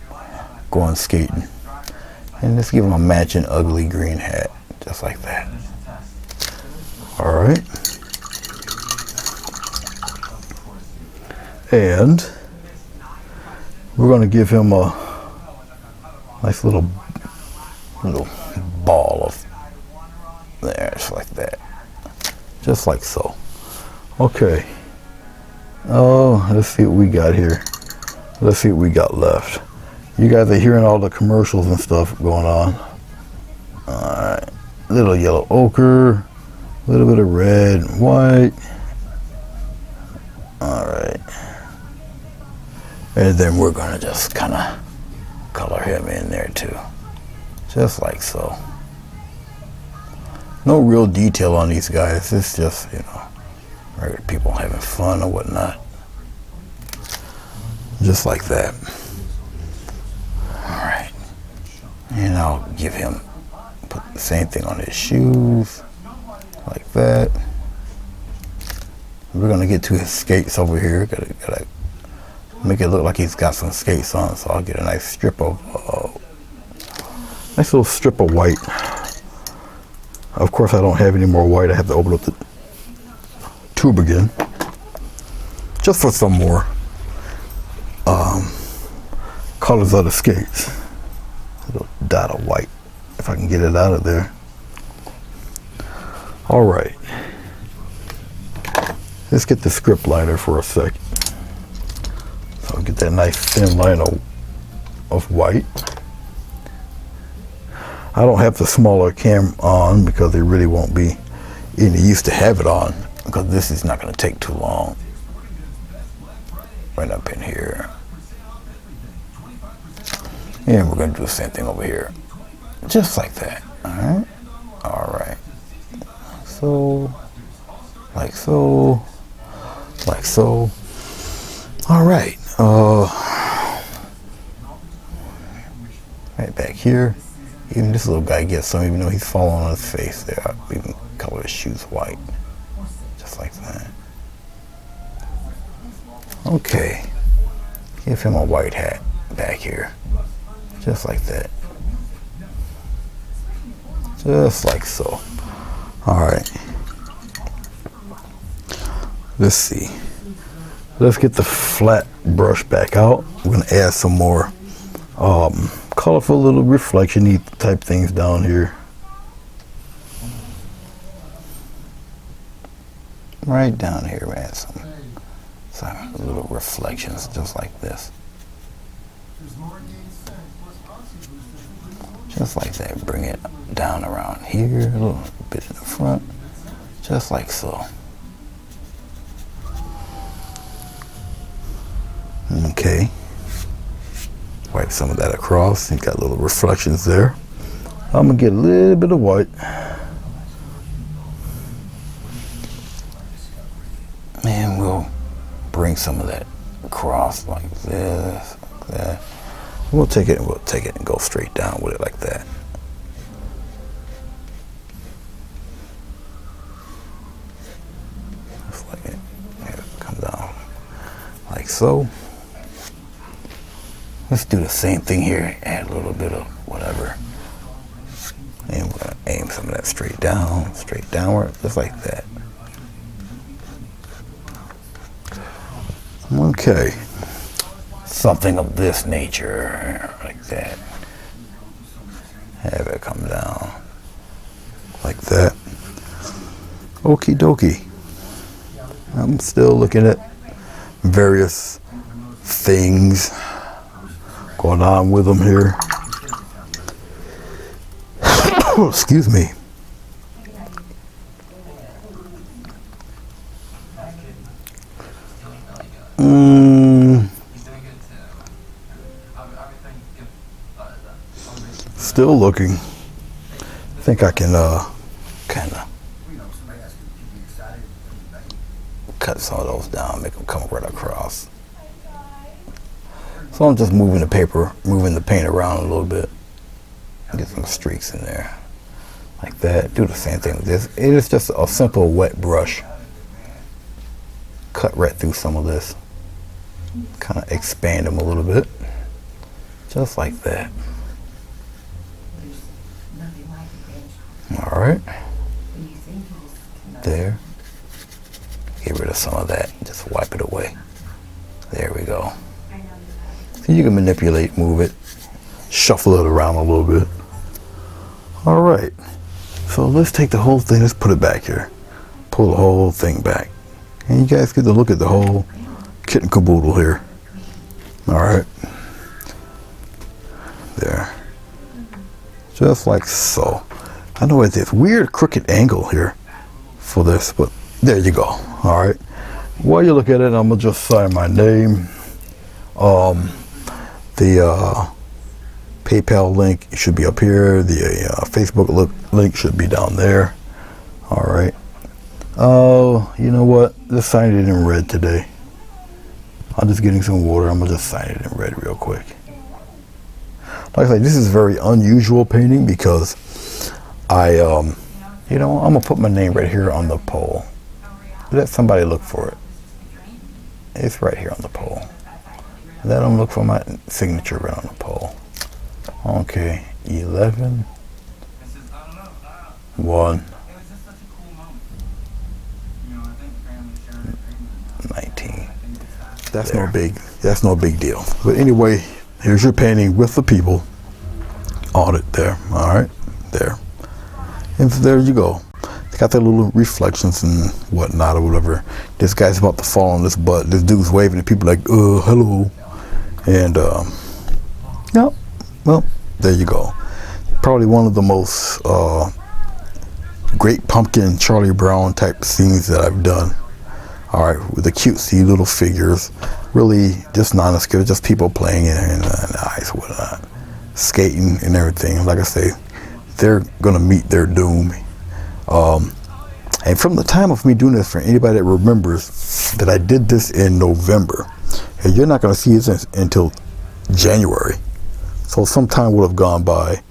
going skating. And let's give him a matching ugly green hat, just like that. All right. And We're going to give him a nice little ball of there, just like that, just like so. Okay. Oh, let's see what we got here. Let's see what we got left. You guys are hearing all the commercials and stuff going on. All right, little yellow ochre, a little bit of red and white. All right, and then we're gonna just kind of color him in there too, just like so. No real detail on these guys. It's just, you know, regular people having fun or whatnot. Just like that. All right, and I'll give him, put the same thing on his shoes, like that. We're gonna get to his skates over here. Gotta make it look like he's got some skates on. So I'll get a nice strip of, nice little strip of white. Of course, I don't have any more white. I have to open up the tube again, just for some more colors of the skates. A little dot of white, if I can get it out of there. All right. Let's get the script liner for a second. So I'll get that nice thin line of white. I don't have the smaller cam on because it really won't be any use to have it on, because this is not going to take too long. Right up in here. And we're going to do the same thing over here. Just like that. Alright? Alright. So, like so. Like so. Alright. Right back here. Even this little guy gets some, even though he's falling on his face there. We can color his shoes white. Just like that. Okay. Give him a white hat back here. Just like that. Just like so. Alright. Let's see. Let's get the flat brush back out. We're going to add some more colorful little reflection-y type things down here. Right down here, man. Some little reflections just like this. Just like that. Bring it down around here, a little bit in the front. Just like so. Okay. Wipe some of that across. You got little reflections there. I'm gonna get a little bit of white. And we'll bring some of that across like this, like that. We'll take it and go straight down with it like that. Just like it. Come down like so. Let's do the same thing here. Add a little bit of whatever. And we're gonna aim some of that straight downward, just like that. Okay. Something of this nature, like that. Have it come down, like that. Okie dokie. I'm still looking at various things going on with them here. Excuse me. Still looking. I think I can kind of cut some of those down, make them come right across. So I'm just moving the paper, moving the paint around a little bit. Get some streaks in there. Like that. Do the same thing with this. It is just a simple wet brush. Cut right through some of this. Kind of expand them a little bit. Just like that. Alright. There. Get rid of some of that. Just wipe it away. There we go. So you can manipulate, move it, shuffle it around a little bit. All right. So let's take the whole thing. Let's put it back here. Pull the whole thing back. And you guys get to look at the whole kit and caboodle here. All right. There. Just like so. I know it's this weird crooked angle here for this, but there you go. All right. While you look at it, I'm going to just sign my name. The PayPal link should be up here. The Facebook link should be down there. All right. Oh, you know what? Let's sign it in red today. I'm just getting some water. I'm going to just sign it in red real quick. Like I say, this is a very unusual painting because I'm going to put my name right here on the pole. Let somebody look for it. It's right here on the pole. Let them look for my signature right on the pole. Okay, 11, 1, 19. That's no big deal. But anyway, here's your painting with the people on it there. All right, there. And so there you go. It's got the little reflections and whatnot or whatever. This guy's about to fall on this butt. This dude's waving at people like, hello. And, yeah, well, there you go. Probably one of the most Great Pumpkin, Charlie Brown type scenes that I've done. All right, with the cutesy little figures. Really just nondescript, just people playing in the ice, whatnot. Skating and everything. Like I say, they're going to meet their doom. And from the time of me doing this, for anybody that remembers that I did this in November, and you're not going to see it until January. So some time will have gone by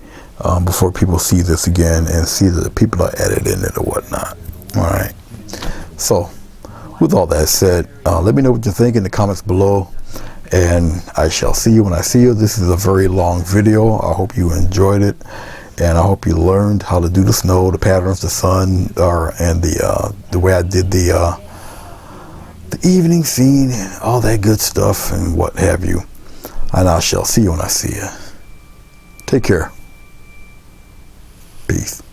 before people see this again and see that the people are editing it or whatnot. All right. So with all that said, let me know what you think in the comments below, and I shall see you when I see you. This is a very long video. I hope you enjoyed it. And I hope you learned how to do the snow, the patterns, the sun, and the way I did the evening scene, and all that good stuff, and what have you. And I shall see you when I see you. Take care. Peace.